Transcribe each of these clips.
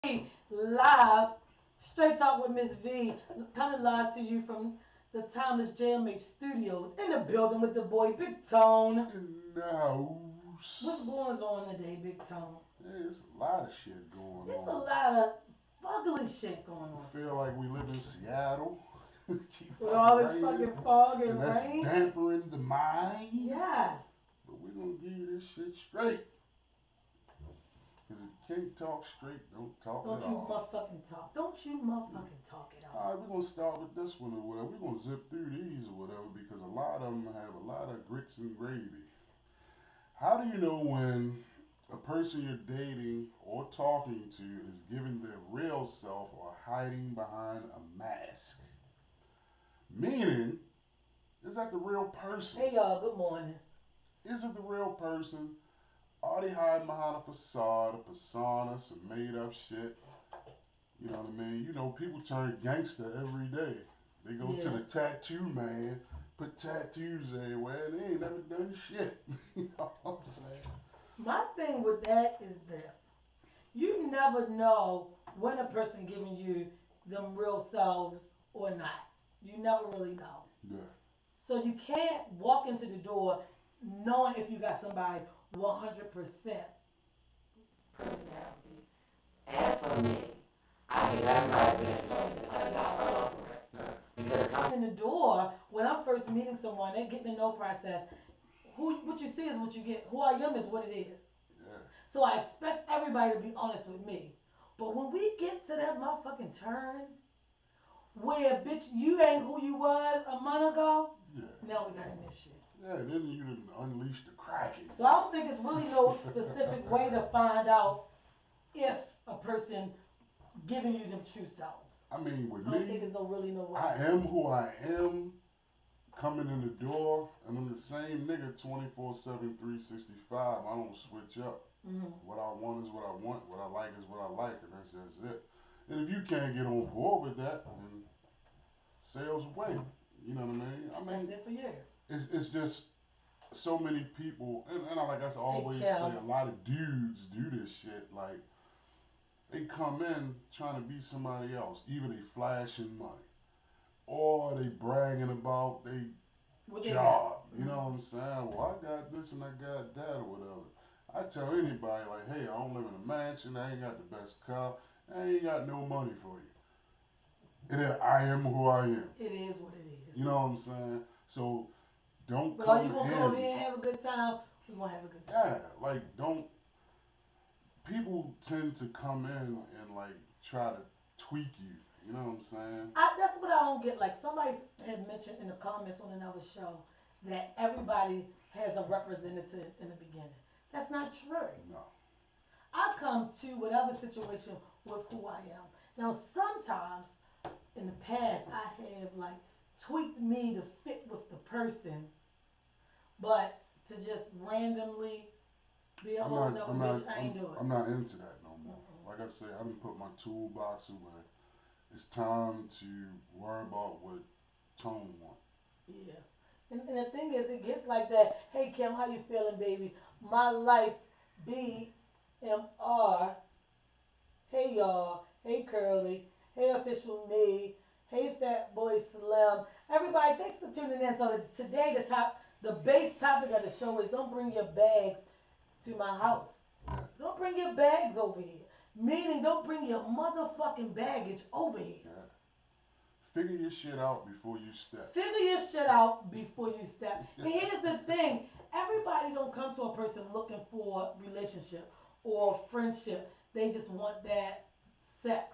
Live, straight talk with Miss V, coming live to you from the Timeless JMH Studios in the building with the boy Big Tone. In the house. What's going on today, Big Tone? Hey, it's a lot of shit going There's a on. lot of ugly shit going on. I feel like we live in Seattle. Keep With fucking all this raining, fucking fog and and that's rain. dampering the mind. Yes. But we're gonna give you this shit straight. Cause if you can't talk straight, don't talk Don't at you all. motherfucking talk. Don't you motherfucking talk it out. Alright, we're gonna start with this one or whatever. We're gonna zip through these or whatever because a lot of them have a lot of grits and gravy. How do you know when a person you're dating or talking to is giving their real self or hiding behind a mask? Meaning, is that the real person? Hey y'all, good morning. Is it the real person? Are they hiding behind a facade, a persona, some made up shit? You know what I mean? You know, people turn gangster every day. They go to Yeah. the tattoo man, put tattoos everywhere, and they ain't never done shit. You know what I'm saying? My thing with that is this. You never know when a person giving you them real selves or not. You never really know. Yeah. So you can't walk into the door knowing if you got somebody 100% personality. As for me, I think everybody been enjoying it. I got all over it. Yeah. Because coming in the door, when I'm first meeting someone, they getting to know process. What you see is what you get. Who I am is what it is. Yeah. So I expect everybody to be honest with me. But when we get to that motherfucking turn where bitch you ain't who you was a month ago, Yeah. now we got an issue. Yeah, then you done unleash the Kraken. So I don't think it's really no specific way to find out if a person giving you them true selves. I mean, with I don't think me, there's no really no way. I am who I am coming in the door, and I'm the same nigga 24/7, 365. I don't switch up. Mm-hmm. What I want is what I want. What I like is what I like, and that's just it. And if you can't get on board with that, then sales away. You know what I mean? I That's mean, it for you. it's just so many people, and I like I always Hey, say, Kel. a lot of dudes do this shit. Like they come in trying to be somebody else. Either they flashing money, or they bragging about they What they got? job. You know Mm-hmm. what I'm saying? Well, I got this and I got that or whatever. I tell anybody like, hey, I don't live in a mansion. I ain't got the best car. I ain't got no money for you. And then I am who I am. It is what it is. You know what I'm saying? So don't But are come you gonna come over in. here and have a good time? We gonna have a good time. Yeah, like don't. People tend to come in and like try to tweak you. You know what I'm saying? That's what I don't get. Like somebody had mentioned in the comments on another show that everybody has a representative in the beginning. That's not true. No. I come to whatever situation with who I am. Now sometimes in the past I have like tweaked me to fit with the person, but to just randomly be a I'm whole not. nother I'm bitch, not. I ain't do it. I'm not into that no more. Mm-mm. Like I say, I didn't put my toolbox away. It's time to worry about what Tone want. Yeah. And the thing is, it gets like that. Hey, Kim, how you feeling, baby? My life, BMR. Hey, y'all. Hey, Curly. Hey, official me. Hey, Fat Boy Slim. Everybody, thanks for tuning in. So today, the base topic of the show is don't bring your bags to my house. Yeah. Don't bring your bags over here. Meaning, don't bring your motherfucking baggage over here. Yeah. Figure your shit out before you step. Figure your shit out before you step. And here's the thing: everybody don't come to a person looking for relationship or friendship. They just want that sex.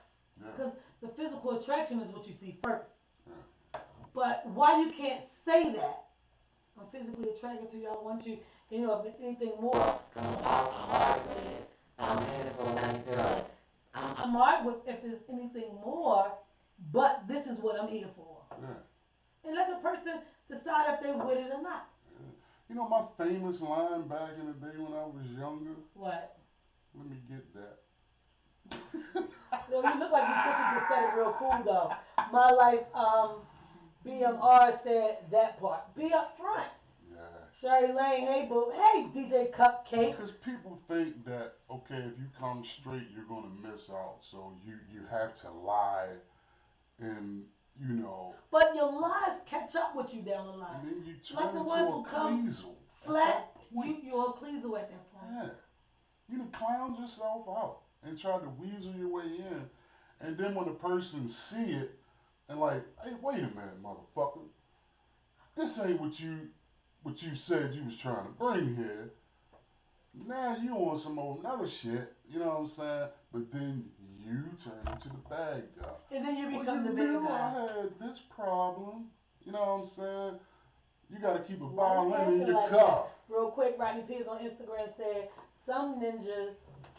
Yeah. Because the physical attraction is what you see first. Yeah. But why you can't say that? I'm physically attracted to you. I want you. You know, if anything more, come on, I'm alright with it. I'm here for that girl. I'm alright with if there's anything more, but this is what I'm here for. Yeah. And let the person decide if they with it or not. Yeah. You know my famous line back in the day when I was younger? What? Let me get that. Yo, you look like you thought you just said it real cool though. My life, BMR said that part. Be up front. Yes. Sherry Lane, hey boo, hey DJ Cupcake. Because people think that, okay, if you come straight, you're going to miss out. So you have to lie and, you know, But your lies catch up with you down the line. and then you Like turn the into ones a who come pleasel at flat, that point. you're a pleaser at that point. Yeah. You done clowned yourself out and tried to weasel your way in. And then when the person see it and like, hey, wait a minute, motherfucker. This ain't what you said you was trying to bring here. Now you want some old another shit, you know what I'm saying? But then you turn into the bad guy. And then you Well, become you the bad knew guy. I had this problem, you know what I'm saying? You gotta keep a Why you violin in acting your like that? car. Real quick, Rodney Pierce on Instagram said, some ninjas,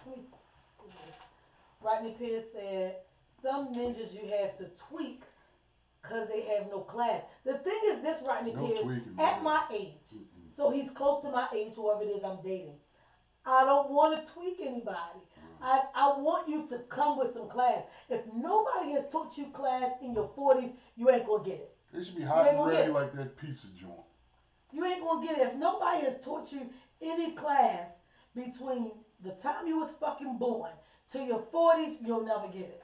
let me see this. Rodney Pierce said, some ninjas you have to tweak because they have no class. The thing is this, Rodney No Pierce, tweaking, at man. my age, Mm-mm. so he's close to my age, whoever it is I'm dating. I don't want to tweak anybody. I want you to come with some class. If nobody has taught you class in your 40s, you ain't going to get it. They should be You hot ain't and going to ready get it. like that pizza joint. You ain't going to get it. If nobody has taught you any class between the time you was fucking born to your 40s, you'll never get it.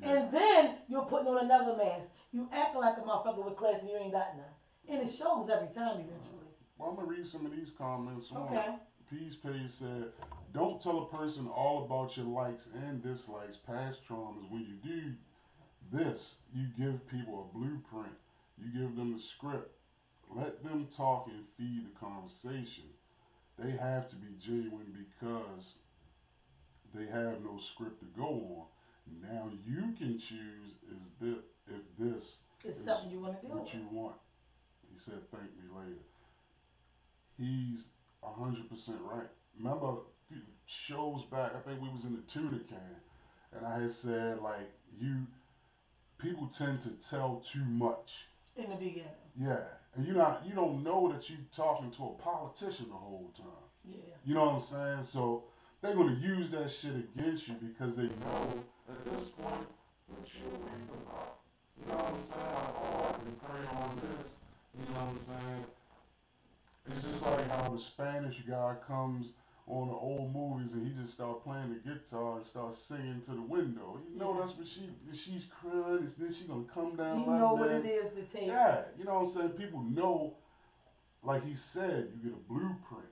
Yeah. And then you're putting on another mask. You acting like a motherfucker with class and you ain't got none. And it shows every time eventually. Well, I'm gonna read some of these comments. Okay. Peace Page said, "Don't tell a person all about your likes and dislikes, past traumas. When you do this, you give people a blueprint. You give them the script. Let them talk and feed the conversation. They have to be genuine because they have no script to go on. Now you can choose is this if this It's is something you want to deal what with. you want." He said, "Thank me later." He's 100% right. Remember, shows back, I think we was in the tuna can, and I had said like people tend to tell too much. In the beginning. Yeah, and you don't know that you talking to a politician the whole time. Yeah. You know what I'm saying? So they're gonna use that shit against you because they know at this point that you're weak about. You know what I'm saying? Oh, I can pray on this. You know what I'm saying? It's just like how the Spanish guy comes on the old movies and he just start playing the guitar and start singing to the window. You know that's what she's crying. And then she gonna come down You like know what that. it is to take. Yeah, you know what I'm saying. People know, like he said, you get a blueprint.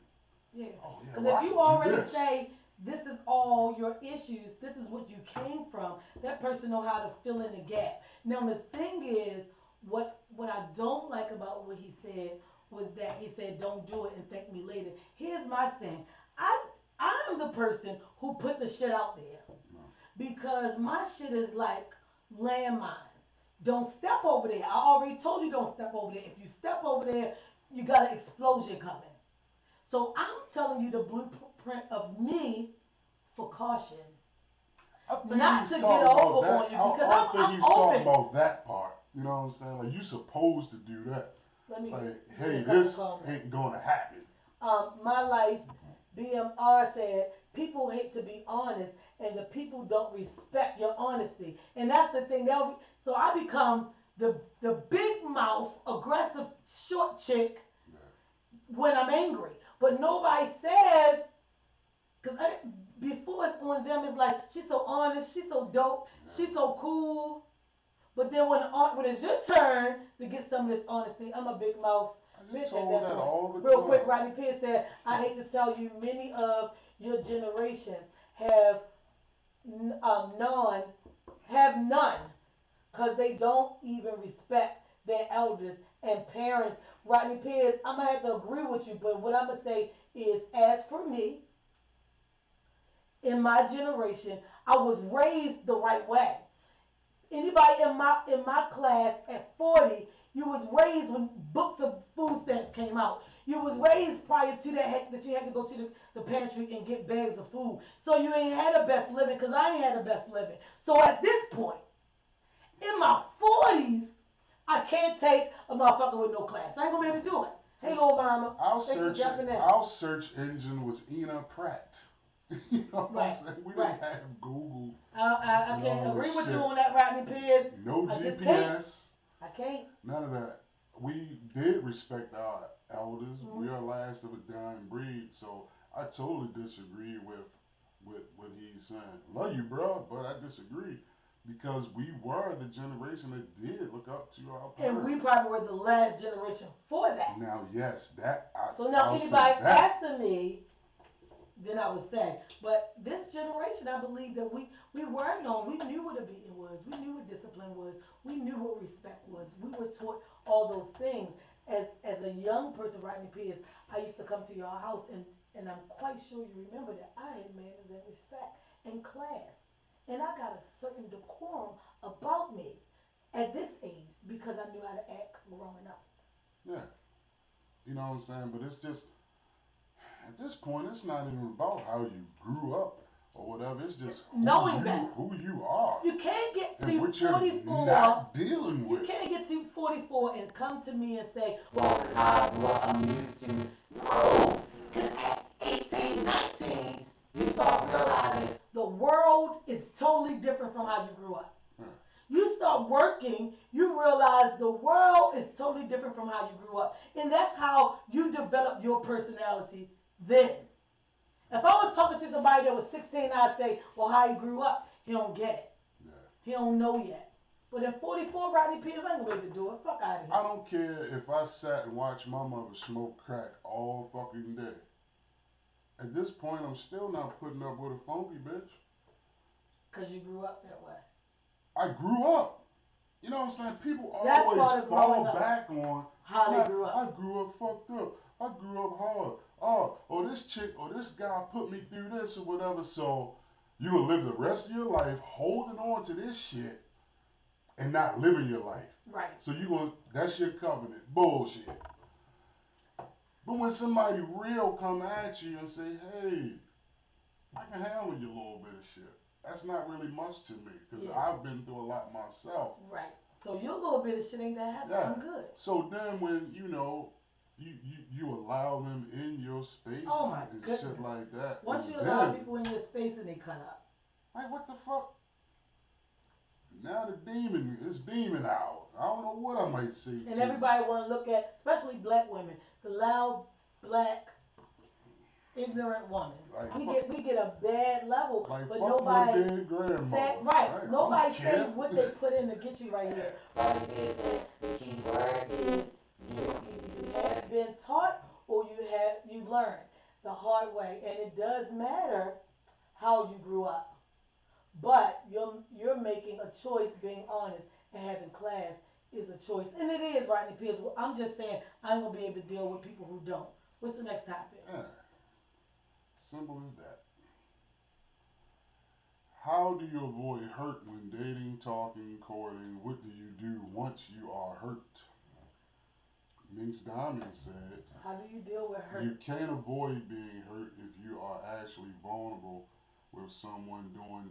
Yeah. Oh yeah, Because well, I if you can do already this. say this is all your issues, this is what you came from, that person know how to fill in the gap. Now the thing is, what I don't like about what he said was that he said don't do it and thank me later. Here's my thing. I I'm the person who put the shit out there No. because my shit is like landmines. Don't step over there. I already told you don't step over there. If you step over there, you got an explosion coming. So I'm telling you the blueprint of me for caution. I think Not he's to get talking about over that. on you I because don't think I'm he's talking open. about that part. You know what I'm saying? Like you supposed to do that. Let me Like, get hey, a couple this comments. ain't gonna happen. My life, BMR said, people hate to be honest, and the people don't respect your honesty. And that's the thing. So I become the big mouth, aggressive, short chick Yeah. when I'm angry. But nobody says, because before it's on them, it's like, she's so honest, she's so dope, she's so cool. But then when it's your turn to get some of this honesty, I'm a big mouth I get bitch at told that that point. all the Real quick, time. Rodney Pierce said, I hate to tell you, many of your generation have none, because they don't even respect their elders and parents. Rodney Pierce, I'm going to have to agree with you, but what I'm going to say is, as for me, in my generation, I was raised the right way. Anybody in my class at 40, you was raised when books of food stamps came out. You was raised prior to that you had to go to the pantry and get bags of food. So you ain't had a best living because I ain't had a best living. So at this point, in my 40s, I can't take a motherfucker with no class. I ain't gonna be able to do it. Hey, little mama. Thanks for jumping in. Our search engine was Ena Pratt. You know what Right, I'm saying? We right. didn't have Google. I And can't all agree this with you shit. on that, Rodney Pierce. No I just can't. GPS. I can't. None of that. we did respect our elders. Mm-hmm. We are last of a dying breed, so I totally disagree with what he's saying. Love you, bro, but I disagree because we were the generation that did look up to our And we parents. probably were the last generation for that. Now, yes, So now I'll say anybody that. after me, then I would say. But this generation, I believe that we were known. We knew what a beating was. We knew what discipline was. We knew what respect was. We were taught all those things. As a young person writing peers, I used to come to your house and I'm quite sure you remember that I had manners and respect and class. And I got a certain decorum about me at this age because I knew how to act growing up. Yeah, you know what I'm saying. But it's just at this point, it's not even about how you grew up or whatever. It's just Knowing better. who you are You can't get and to what you're 44. not dealing You with. can't get to 44 and come to me and say, well, I grew up, I'm used to. No, because at 18, 19, you start realizing the world is totally different from how you grew up. Yeah, You start working, you realize the world is totally different from how you grew up. And that's how you develop your personality then. If I was talking to somebody that was 16, I'd say, well, how he grew up, he don't get it. yeah. He don't know yet. But at 44, Rodney Peters ain't gonna be able to do it. Fuck out of I here. don't care if I sat and watched my mother smoke crack all fucking day. At this point, I'm still not putting up with a funky bitch. Cause you grew up that way. I grew up. You know what I'm saying? People That's always part of growing fall up. back on, How they man, grew I up. grew up fucked up. I grew up hard. Oh, this chick or this guy put me through this or whatever. So you gonna live the rest of your life holding on to this shit and not living your life. Right. So you gonna that's your covenant. Bullshit. But when somebody real come at you and say, hey, I can handle your little bit of shit. That's not really much to me because Yeah. I've been through a lot myself. Right. So your little bit of shit ain't that happen. Yeah. I'm good. So then when you allow them in your space Oh my and shit goodness. like that, Once and you allow then people in your space and they cut up. like what the fuck? Now the demon it's demon hour. I don't know what I might say And to you. everybody wanna look at, especially black women, the loud black ignorant woman. Like We fuck, get a bad level, like but fuck your nobody dead say grandmother. right. Right? I don't Nobody say care. what they put in to get you right here. Right here, the key word is you have been taught or you learned the hard way, and it does matter how you grew up. But you're making a choice. Being honest and having class is a choice, and it is Rodney Pierce. Well, I'm just saying I'm gonna be able to deal with people who don't. What's the next topic? Yeah, simple as that. How do you avoid hurt when dating, talking, courting? What do you do once you are hurt? Minx Diamond said, How do you deal with you hurt? can't avoid being hurt if you are actually vulnerable with someone during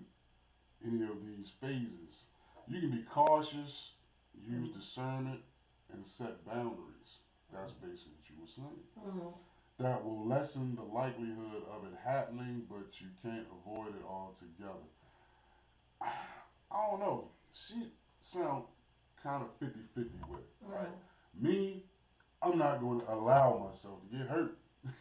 any of these phases. You can be cautious, use Mm-hmm. discernment, and set boundaries. That's basically what you were saying. Mm-hmm. That will lessen the likelihood of it happening, but you can't avoid it altogether. I don't know. She sound kind of 50-50 with it, right? Mm-hmm. Me, I'm not going to allow myself to get hurt.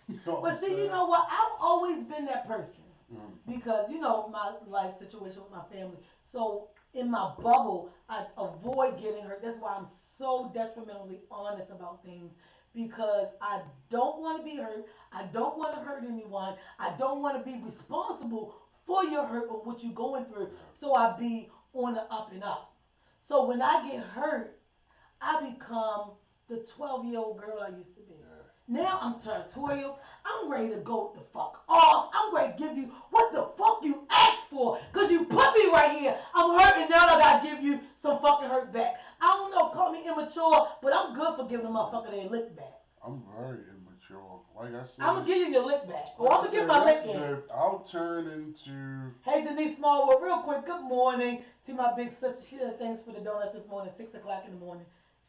You know what I'm But see, you saying? know what? I've always been that person Mm, because my life situation with my family. So in my bubble, I avoid getting hurt. That's why I'm so detrimentally honest about things because I don't want to be hurt. I don't want to hurt anyone. I don't want to be responsible for your hurt or what you're going through. yeah, So I be on the up and up. So when I get hurt, I become the 12-year-old girl I used to be. yeah. Now I'm territorial. I'm ready to go the fuck off. I'm ready to give you what the fuck you asked for. Cause you put me right here. I'm hurting now. I gotta give you some fucking hurt back. I don't know, call me immature, but I'm good for giving a motherfucker their lick back. I'm very immature. I'm gonna give you your lick back. Or like I'm I gonna give said my lick in. yesterday, I'll turn into Hey Denise Smallwood, real quick, good morning to my big sister. She said thanks for the donuts this morning, 6 o'clock in the morning.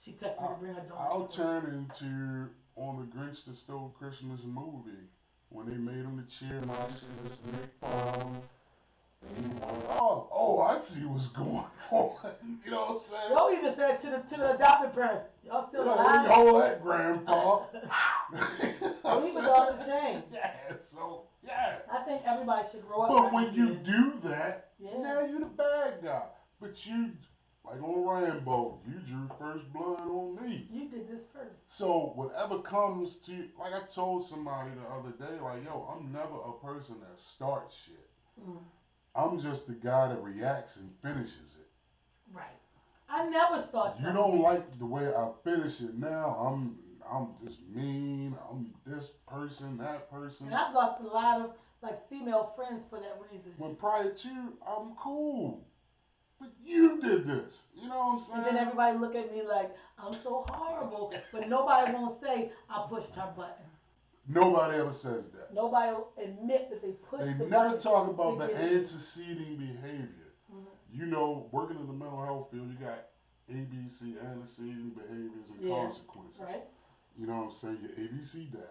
She texted me to bring her I'll donuts. turn into on the Grinch that Stole Christmas movie when they made him the cheer. Oh, I see what's going on. You know what I'm saying? Y'all even said to the adopted parents, y'all still Yeah, alive? you hold that, grandpa. Well, he was off the chain. Yeah, so, yeah. I think everybody should grow up. But when you do that, yeah. now you the bad guy. But you, like on Rambo, you drew first blood on me. You did this first. So whatever comes to, like I told somebody the other day, like, yo, I'm never a person that starts shit. Mm. I'm just the guy that reacts and finishes it. Right. I never start. You don't like the way I finish it now. I'm just mean. I'm this person, that person. And I've lost a lot of like female friends for that reason. When prior to, I'm cool. But you did this. You know what I'm saying? And then everybody look at me like I'm so horrible, but nobody won't say I pushed her button. Nobody ever says that. Nobody will admit that they pushed the button. They never talk about the anteceding behavior. Mm-hmm. You know, working in the mental health field, you got ABC, anteceding behaviors and consequences. Right. You know what I'm saying? Your ABC data.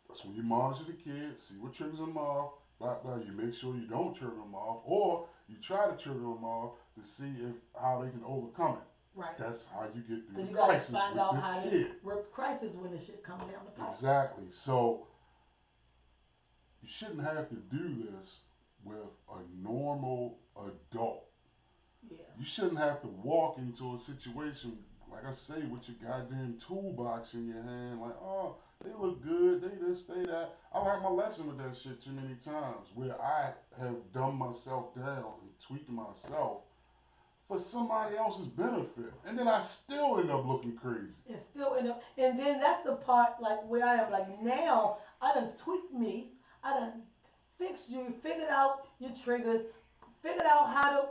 That's when you monitor the kids, see what triggers them off, blah, blah. You make sure you don't trigger them off, or you try to trigger them off to see if how they can overcome it. Right. That's how you get through the crisis with this kid. Work crisis when the shit comes down the pipe. Exactly. So you shouldn't have to do this with a normal adult. Yeah. You shouldn't have to walk into a situation, like I say, with your goddamn toolbox in your hand, like, oh, they look good, they this, they that. I learned my lesson with that shit too many times, where I have dumbed myself down and tweaked myself for somebody else's benefit, and then I still end up looking crazy. And then that's the part like where I am. Like now, I done tweaked me, I done fixed you, figured out your triggers, figured out how to,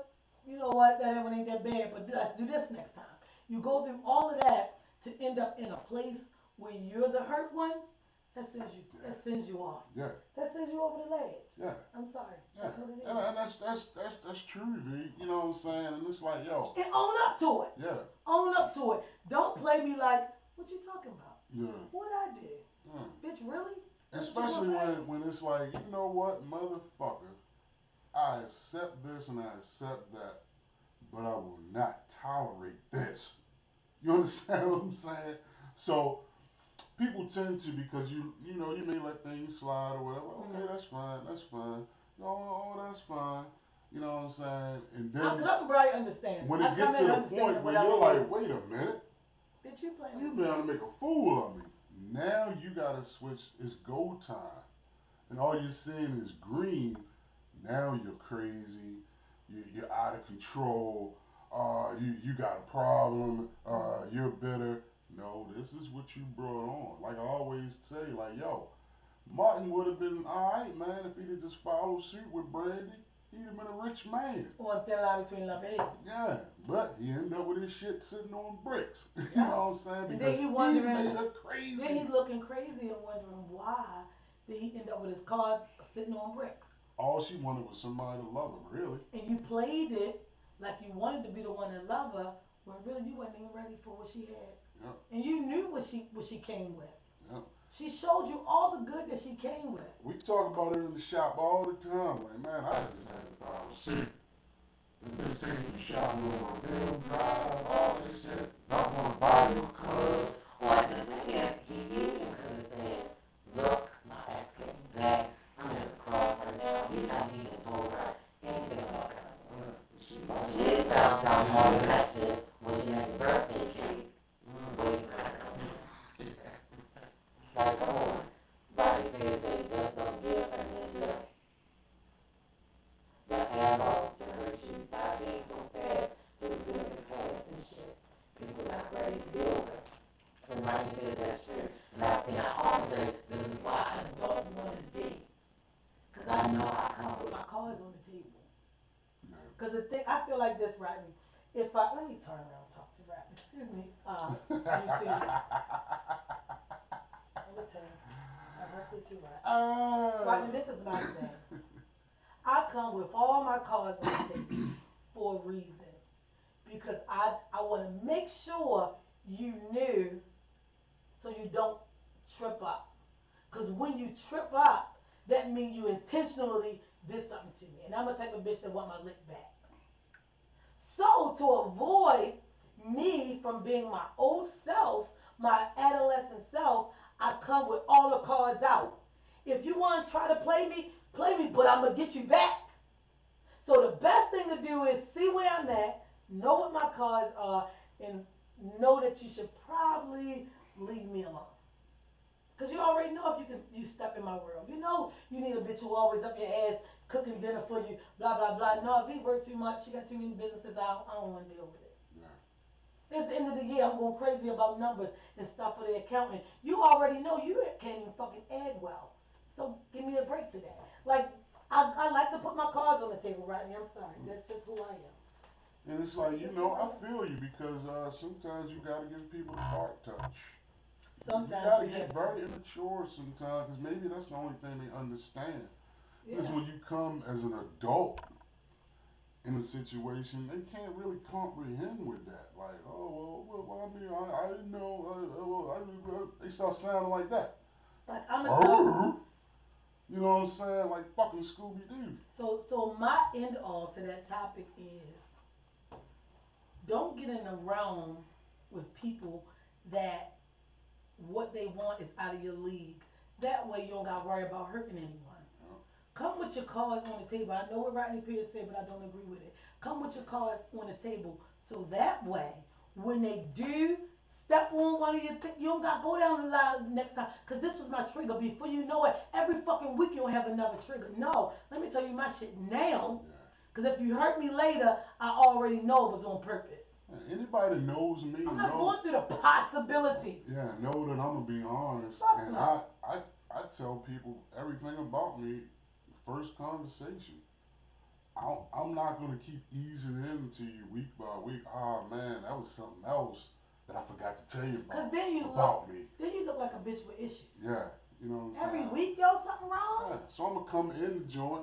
you know what, that one ain't that bad, but let's do this next time. You go through all of that to end up in a place where you're the hurt one. That sends you off. Yeah. That sends you over the ledge. Yeah. I'm sorry. Yeah. That's what it is. And that's true, V. You know what I'm saying? And it's like, yo. And own up to it. Yeah. Own up to it. Don't play me like, what you talking about? Yeah. What I did? Bitch, really? Especially when it's like, you know what, motherfucker, I accept this and I accept that, but I will not tolerate this. You understand what I'm saying? So people tend to, because you know you may let things slide or whatever. Okay, that's fine, that's fine. No, that's fine. You know what I'm saying? And then I understand. When it gets to the point where you're like, wait a minute, bitch, you playing? You trying to make a fool of me. Now you gotta switch. It's go time, and all you're seeing is green. Now you're crazy. You're out of control. You got a problem. You're bitter. No, this is what you brought on. Like I always say, like, yo, Martin would have been alright, man, if he'd have just followed suit with Brandy. He'd have been a rich man. Or thin line between love and hate. Yeah, but he ended up with his shit sitting on bricks. You know what I'm saying? Because he made her crazy. Then he's looking crazy and wondering why did he end up with his car sitting on bricks. All she wanted was somebody to love her, really. And you played it like you wanted to be the one that loved her, when really you wasn't even ready for what she had. Yep. And you knew what she came with. Yep. She showed you all the good that she came with. We talk about it in the shop all the time. Like, man, I just had to follow suit. The bitch taking the shop on my real drive, all this shit. Not want to buy your club. Well, the thing is, he even could have said, look, my ex getting back. I'm at the cross right now. He's not even told her anything about that. She found out all of that shit when she had the birthday cake. Waiting for her. Like, come on. Body things they just don't give her ninja. The ammo to hurt you. Stop being so fast to reveal your past and shit. People not ready to deal with it. And right here, that's true. And I think I always, this is why I don't want to date. Because I know I come with my cards on the table. Because the thing, I feel like this, Rodney. Let me turn around and talk to Rodney. Excuse me, YouTube. Let me turn directly to Rodney. Rodney, this is my thing. I come with all my cards on the table for a reason. Because I want to make sure you knew so you don't trip up. Because when you trip up, that means you intentionally did something to me. And I'm the type of bitch that want my lick back. So to avoid me from being my old self, my adolescent self, I come with all the cards out. If you want to try to play me, but I'm gonna get you back. So the best thing to do is see where I'm at, know what my cards are, and know that you should probably leave me alone. Cause you already know if you step in my world. You know you need a bitch who always up your ass cooking dinner for you, blah blah blah. No, if he work too much, she got too many businesses, I don't want to deal with it. Yeah. It's the end of the year, I'm going crazy about numbers and stuff for the accountant. You already know you can't even fucking add well. So give me a break today. Like I like to put my cards on the table, Rodney. I'm sorry. That's just who I am. And it's like, you know, I feel you because sometimes you got to give people the heart touch. You got Sometimes to you get have very to. immature sometimes because maybe that's the only thing they understand. Because Yeah. when you come as an adult in a situation, they can't really comprehend with that. Like, oh, well I mean, I didn't know. They start sounding like that. Like I'm gonna tell You know what I'm saying? Like fucking Scooby Doo. so my end all to that topic is don't get in a realm with people that what they want is out of your league. That way you don't gotta worry about hurting anyone. Come with your cards on the table. I know what Rodney Pierce said, but I don't agree with it. Come with your cards on the table. So that way, when they do step on one of your things, you don't got to go down the line next time. Because this was my trigger. Before you know it, every fucking week you'll have another trigger. No, let me tell you my shit now. Yeah. Because if you hurt me later, I already know it was on purpose. Anybody that knows me, I'm not going through the possibility. yeah, know that I'm gonna be honest, Fuck and no. I tell people everything about me. First conversation. I'm not gonna keep easing into you week by week. Ah man, that was something else that I forgot to tell you Because about me. then you look like a bitch with issues. Yeah, you know what I'm Every saying. week, yo, something wrong? Yeah, so I'm gonna come in the joint.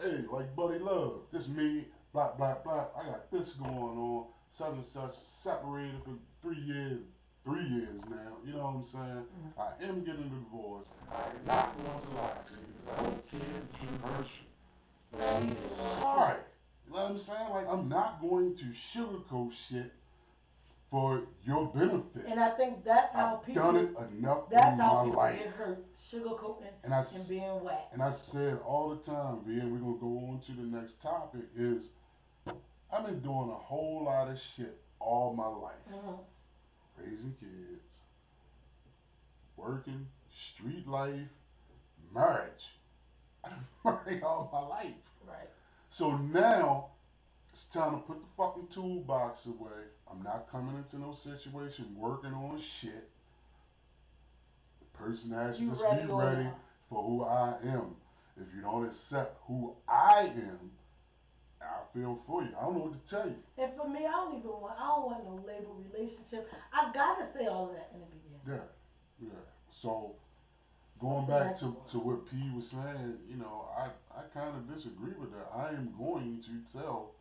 Hey, like Buddy Love, this me, blah blah blah. I got this going on, such and such, separated for 3 years, 3 years now. You know what I'm saying? Mm-hmm. I am getting a divorce. I'm not going to lie to you because I don't care if you hurt you. But I need to Right. You know what I'm saying? Like I'm not going to sugarcoat shit for your benefit. And I think that's how I've people done it enough that's in how my people life. get hurt, sugarcoating And I and being whack. and I said all the time, V, and we're gonna go on to the next topic, is I've been doing a whole lot of shit all my life. Mm-hmm. Raising kids, working, street life, marriage. I've been married all my life. Right. So now it's time to put the fucking toolbox away. I'm not coming into no situation working on shit. The person has to You just ready be or ready not? for who I am. If you don't accept who I am, I feel for you. I don't know what to tell you. And for me, I don't want no label relationship. I gotta say all of that in the beginning. Yeah, yeah. So What's going the back next to, one? to what P was saying, you know, I kind of disagree with that. I am going to tell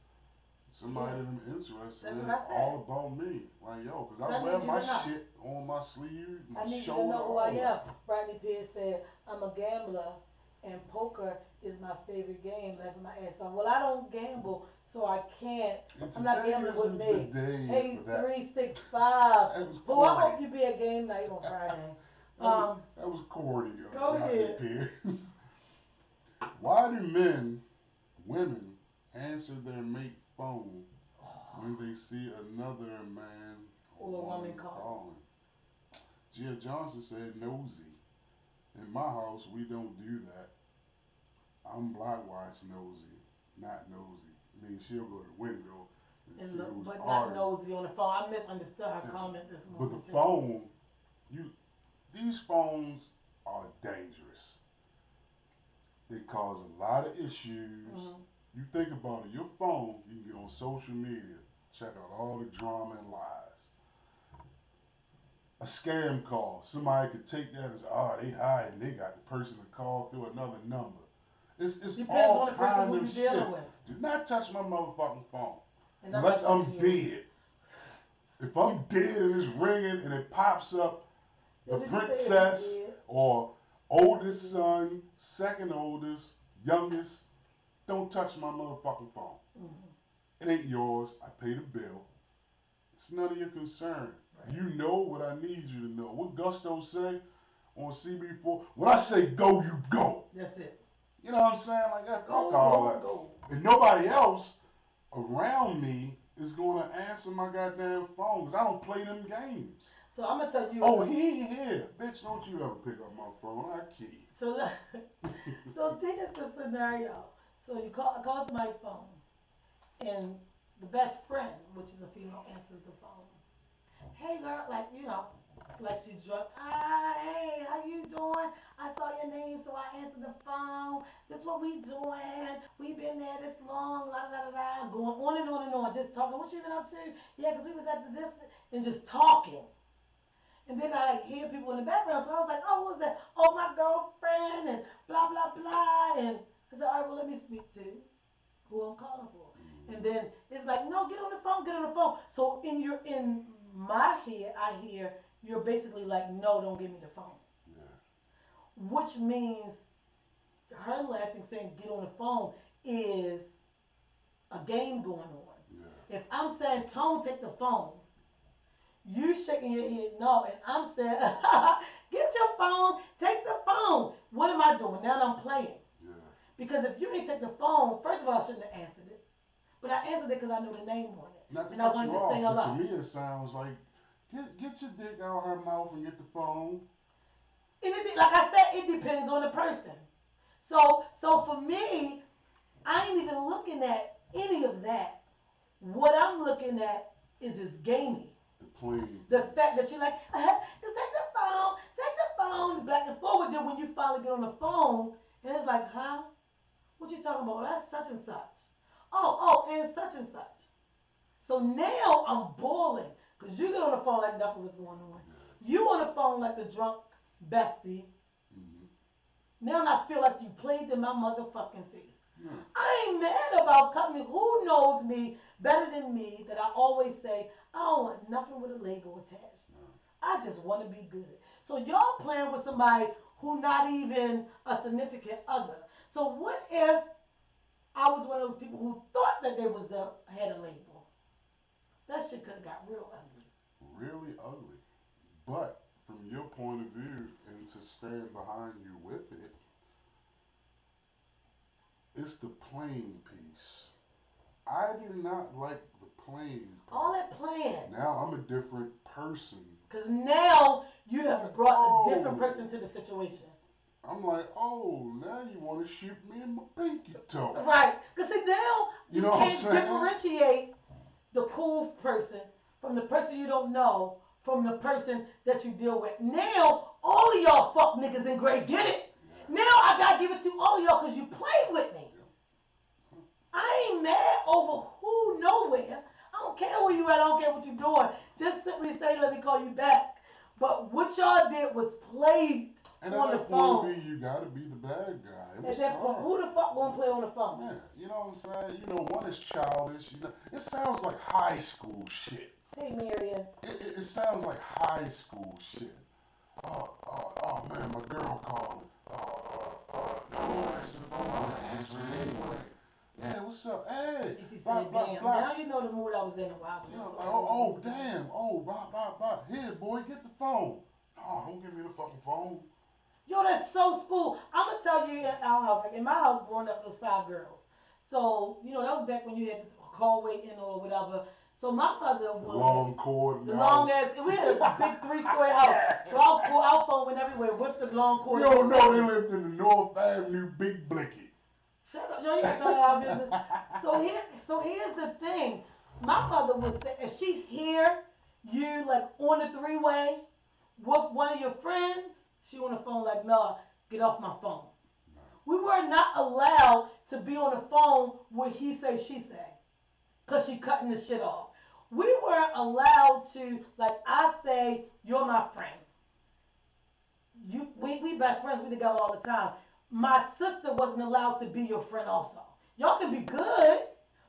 somebody Yeah. that I'm interested That's in what I said. all about me. Like, yo, because 'Cause I I wear need you my to know. shit on my sleeve, I my need you to shoulder, know who I all am. that. Rodney Pierce said, I'm a gambler and poker is my favorite game. Laughing my ass off. Well, I don't gamble, so I can't. And I'm not today gambling with isn't the me. day Hey, for that. 365. That was Who I corny. hope you be a game night on Friday. That was corny, Go Rodney ahead. Pierce. Why do women, answer their mate phone when they see another man or Or a woman woman calling. calling? Gia Johnson said nosy. In my house, we don't do that. I'm blackwatch nosy, not nosy. I mean, she'll go to the window and see who's But not arguing. nosy on the phone. I misunderstood her Yeah. comment this But morning. the too. phone, these phones are dangerous. They cause a lot of issues. Mhm. You think about it, your phone, you can get on social media, check out all the drama and lies. A scam call, somebody could take that as, oh, they hiding, they got the person to call through another number. It's Depends all on the person kind who of you're shit. dealing with. Do not touch my motherfucking phone. And Unless not I'm touching you. dead. If I'm dead and it's ringing and it pops up the Did you say princess it? or oldest son, second oldest, youngest, Don't touch my motherfucking phone. Mm-hmm. It ain't yours. I pay the bill. It's none of your concern. Right. You know what I need you to know. What Gusto say on CB4? When I say go, you go. That's it. You know what I'm saying? Like, yeah, Go, fuck all go, that. go. And nobody else around me is going to answer my goddamn phone because I don't play them games. So I'm gonna tell you. Oh, he ain't here. Bitch, don't you ever pick up my phone. I key. So, so this is the scenario. So you call somebody's phone, and the best friend, which is a female, answers the phone. Hey girl, like like she's drunk. Ah, hey, how you doing? I saw your name, so I answered the phone. This what we doing. We been there this long. La da da da da. Going on and on and on, just talking. What you been up to? Yeah, 'cause we was at the this and just talking. And then I like hear people in the background, so I was like, oh, what was that? Oh, my girlfriend and blah blah blah. And I said, all right, well, let me speak to who I'm calling for. And then it's like, no, get on the phone, get on the phone. So in my head, I hear you're basically like, no, don't give me the phone, Yeah. which means her laughing, saying get on the phone is a game going on. Yeah. If I'm saying, Tone, take the phone, you shaking your head no, and I'm saying, get your phone, take the phone. What am I doing? Now I'm playing. Yeah. Because if you ain't take the phone, first of all, I shouldn't have answered it. But I answered it because I know the name on it. Not to And I cut wanted you to say off, but to hello. me it sounds like get your dick out her mouth and get the phone. And like I said, it depends on the person. So for me, I ain't even looking at any of that. What I'm looking at is his gamey. The plane. The fact that you're like, just take the phone, back and forward. Then when you finally get on the phone, and it's like, huh? What you talking about? Well, that's such and such. And such and such. So now I'm boiling because you get on the phone like nothing was going on. You on the phone like the drunk bestie. Mm-hmm. Now I feel like you played in my motherfucking face. Yeah. I ain't mad about cutting me. Who knows me better than me that I always say, I don't want nothing with a label attached. Yeah. I just want to be good. So y'all playing with somebody who not even a significant other. So what if I was one of those people who thought that they was the head of label? That shit could have got real ugly. Really ugly. But from your point of view and to stand behind you with it, it's the playing piece. I do not like the playing All part. that playing. Now I'm a different person. Because now you have brought a different Oh, person to the situation. I'm like, oh, now you want to shoot me in my pinky toe. Right. Because see, now You you know what I'm can't saying? differentiate the cool person from the person you don't know from the person that you deal with. Now, all of y'all fuck niggas in gray get it. Yeah. Now I gotta give it to all of y'all because you played with me. Yeah. I ain't mad over who nowhere. I don't care where you at. I don't care what you're doing. Just simply say, let me call you back. But what y'all did was played And on at the that point of phone. view, you got to be the bad guy. I'm At that point, sorry. who the fuck gonna play on the phone? Yeah, you know what I'm saying? You know, one is childish. You know, it sounds like high school shit. Hey, Marion. It sounds like high school shit. Oh man, my girl called. Don't answer the phone. I'm gonna answer it anyway. Yeah, what's up? Hey, He blah said, blah damn. blah. Now you know the mood I was in while I was You in. know, So oh damn, oh blah blah blah. Here, boy, get the phone. No, don't give me the fucking phone. Yo, that's so school. I'm gonna tell you in our house, like in my house growing up, there was 5 girls. So, that was back when you had to call waiting or whatever. So my mother The would long cord in the the long house. ass we had a big 3-story house. So our phone went everywhere with the long You cord. don't know they lived in the North Avenue Big Blicky. Shut up. Yo, you gotta tell our business. So here's the thing. My mother would say if she hear you like on the three-way with one of your friends, she on the phone like, nah, get off my phone. We were not allowed to be on the phone with he say, she say, because she cutting the shit off. We weren't allowed to, like I say, you're my friend. We best friends, we together all the time. My sister wasn't allowed to be your friend also. Y'all can be good,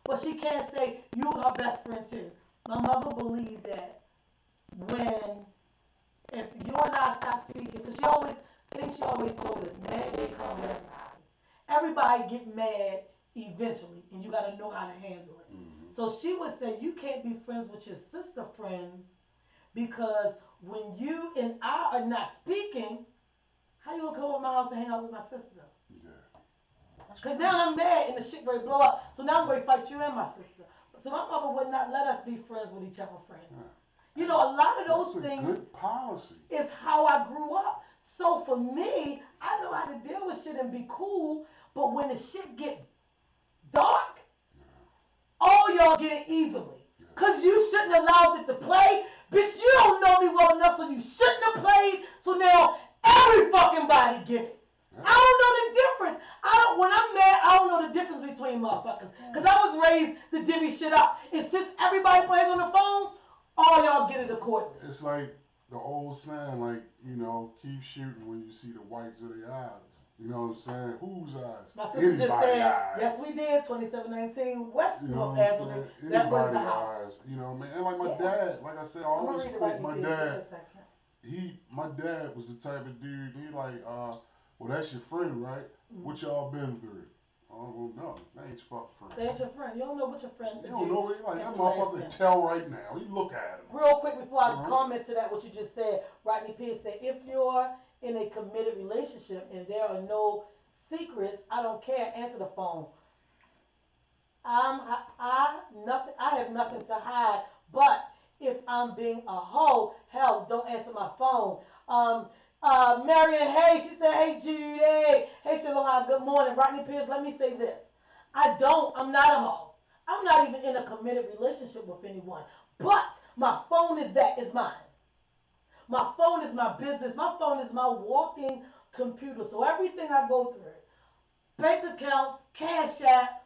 but she can't say you her best friend too. My mother believed that when if you and I stop speaking, because I think she always told us, man, they come everybody. Everybody get mad eventually, and you got to know how to handle it. Mm-hmm. So she would say you can't be friends with your sister friends because when you and I are not speaking, how you gonna come over my house and hang out with my sister? Yeah. That's Cause true. now I'm mad and the shit ready to blow up. So now I'm going to fight you and my sister. So my mother would not let us be friends with each other, friends. Yeah. You know, a lot of That's those a things good policy. is how I grew up. So for me, I know how to deal with shit and be cool. But when the shit get dark, Yeah. all y'all get it evenly. Yeah. Cause you shouldn't allow it to play. Bitch, you don't know me well enough, so you shouldn't have played. So now every fucking body get it. Yeah. I don't know the difference. I don't. When I'm mad, I don't know the difference between motherfuckers. Cause I was raised to divvy shit up. And since everybody plays on the phone, all y'all get it accordingly. It's like the old saying, like, keep shooting when you see the whites of the eyes. You know what I'm saying? Whose eyes? My sister Anybody just said, eyes. yes, we did. 2719 West You know North what I'm Avenue. saying? That was Anybody the house. eyes. Man. And like my Yeah. dad, like I said, I I'm gonna always read it quote right my in here. dad. A second. My dad was the type of dude. He like, well, that's your friend, right? Mm. What y'all been through? Oh, well, no, that ain't your fucking friend. They ain't your friend. You don't know what your friend You did. don't know what he like. at That the last motherfucker can minute. tell right now. You look at him. Real quick before I Uh-huh. comment to that, what you just said, Rodney Pierce said, if you're in a committed relationship and there are no secrets, I don't care. Answer the phone. Nothing. I have nothing to hide. But if I'm being a hoe, hell, don't answer my phone. Marion, hey, she said, hey Judy, hey Shalom, good morning. Rodney Pierce, let me say this. I'm not a hoe. I'm not even in a committed relationship with anyone. But my phone is mine. My phone is my business. My phone is my walking computer. So everything I go through, bank accounts, cash app,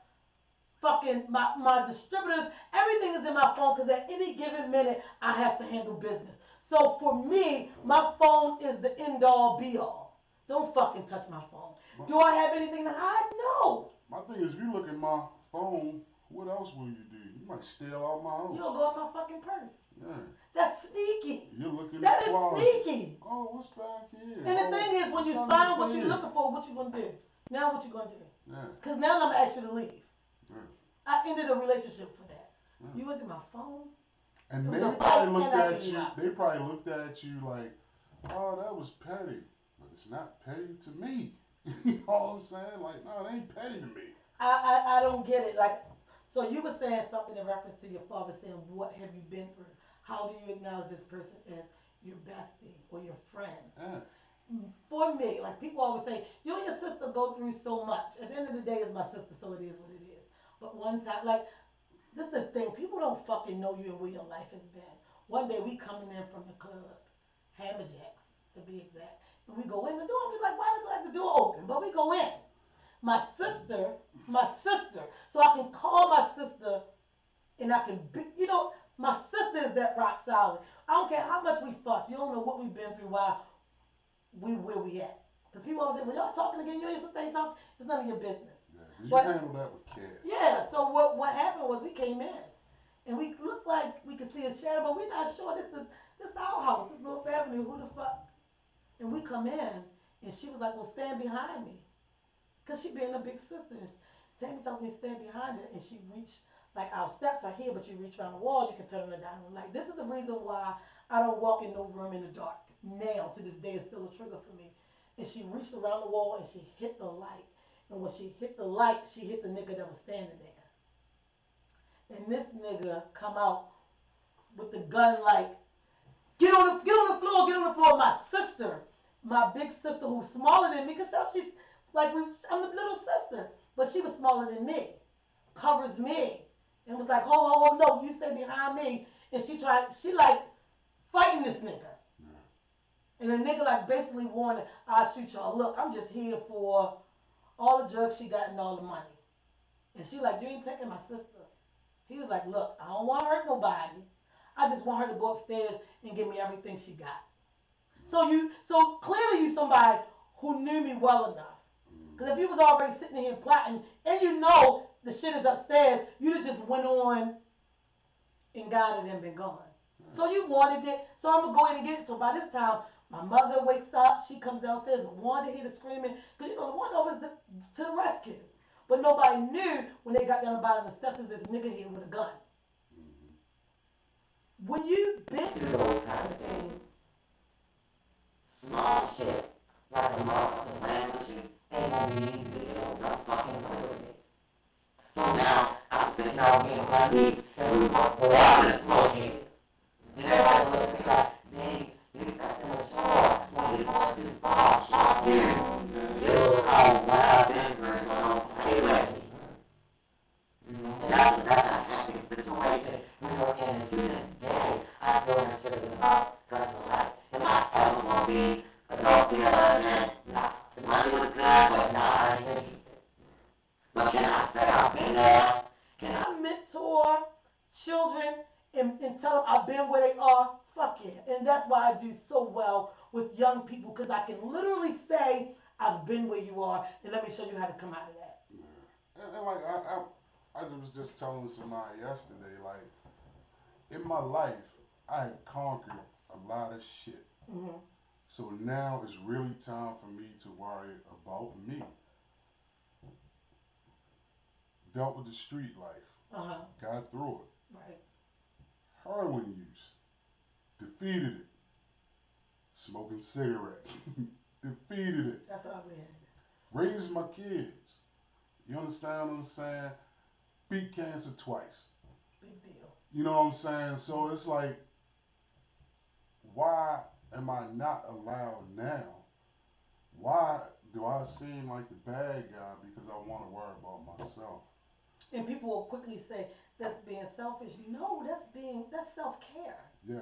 fucking my distributors, everything is in my phone because at any given minute I have to handle business. So for me, my phone is the end all be all. Don't fucking touch my phone. Do I have anything to hide? No. My thing is, if you look at my phone, what else will you do? You might steal out my house. You'll go in my fucking purse. Yeah. That's sneaky. You're looking That at the is closet. sneaky. Oh, what's back here? And the Oh, thing is, when what's you under find the what you're bed? looking for, what you gonna do? Now what you gonna do? Yeah. Because now I'm gonna ask you to leave. Yeah. I ended a relationship for that. Yeah. You went to my phone. And It they was a probably fight, looked and I at gave it you. up. They probably looked at you like, oh, that was petty, but it's not petty to me. You know what I'm saying? Like, no, it ain't petty to me. I don't get it. Like, so you were saying something in reference to your father saying, what have you been through? How do you acknowledge this person as your bestie or your friend? Yeah. For me, like people always say, you and your sister go through so much. At the end of the day, it's my sister, so it is what it is. But one time, like, this is the thing, people don't fucking know you and where your life has been. One day we coming in from the club, Hammerjacks to be exact, and we go in the door, we like, why do we like the door open? But we go in. My sister, so I can call my sister and I can be, my sister is that rock solid. I don't care how much we fuss, you don't know what we've been through while we where we at. Because people always say, well, y'all talking again, you and your sister ain't talking, it's none of your business. Yeah, because you But handle that with care. yeah, so what happened was we came in and we looked like we could see a shadow, but we're not sure this our house, this North Avenue, who the fuck? And we come in and she was like, well, stand behind me. Because she being a big sister. And Tammy tells me to stand behind her and she reached, like our steps are here, but you reach around the wall, you can turn on the dining room light. This is the reason why I don't walk in no room in the dark. Now, to this day, it's still a trigger for me. And she reached around the wall and she hit the light. And when she hit the light, she hit the nigga that was standing there. And this nigga come out with the gun like, get on the floor. My sister, my big sister who's smaller than me, because she's like, I'm the little sister, but she was smaller than me, covers me, and was like, no, you stay behind me. And she like fighting this nigga. Yeah. And the nigga like basically warning, I'll shoot y'all. Look, I'm just here for all the drugs she got and all the money. And she like, you ain't taking my sister. He was like, look, I don't want to hurt nobody. I just want her to go upstairs and give me everything she got. So clearly you somebody who knew me well enough. Because if you was already sitting here plotting and you know the shit is upstairs, you'd have just went on and got it and been gone. So you wanted it, so I'm gonna go in and get it. So by this time, my mother wakes up, she comes downstairs and wanted to hear the screaming, because the one always to the rescue. But nobody knew when they got down the bottom of the steps is this nigga here with a gun. Mm-hmm. When you been Do those kind of things. Small shit. Like a motherfucker playing with you ain't gonna be easy to get over. Don't fucking play with me. So now I'm sitting out being my niece and we walk around in slow games. And everybody looks at me like, dang, you got too much on. When we going too far, fuck you. You know why I've been for so don't play with me. And that's a happy situation. And to this day, I feel that shit is about touching life. Am I ever gonna be adult again? Nah. The money was good, but nah, I ain't interested. But can I say I've been there? Can I? I mentor children and tell them I've been where they are, fuck yeah. And that's why I do so well with young people because I can literally say I've been where you are and let me show you how to come out of that. Yeah. And like I was just telling somebody yesterday, like in my life, I have conquered a lot of shit. Mm-hmm. So now it's really time for me to worry about me. Dealt with the street life, Uh-huh. got through it. Right. Heroin use, defeated it. Smoking cigarettes, defeated it. That's ugly. Raised my kids. You understand what I'm saying? Beat cancer twice. Big deal. You know what I'm saying? So it's like, why am I not allowed now? Why do I seem like the bad guy because I want to worry about myself? And people will quickly say that's being selfish. No, that's self care. Yeah,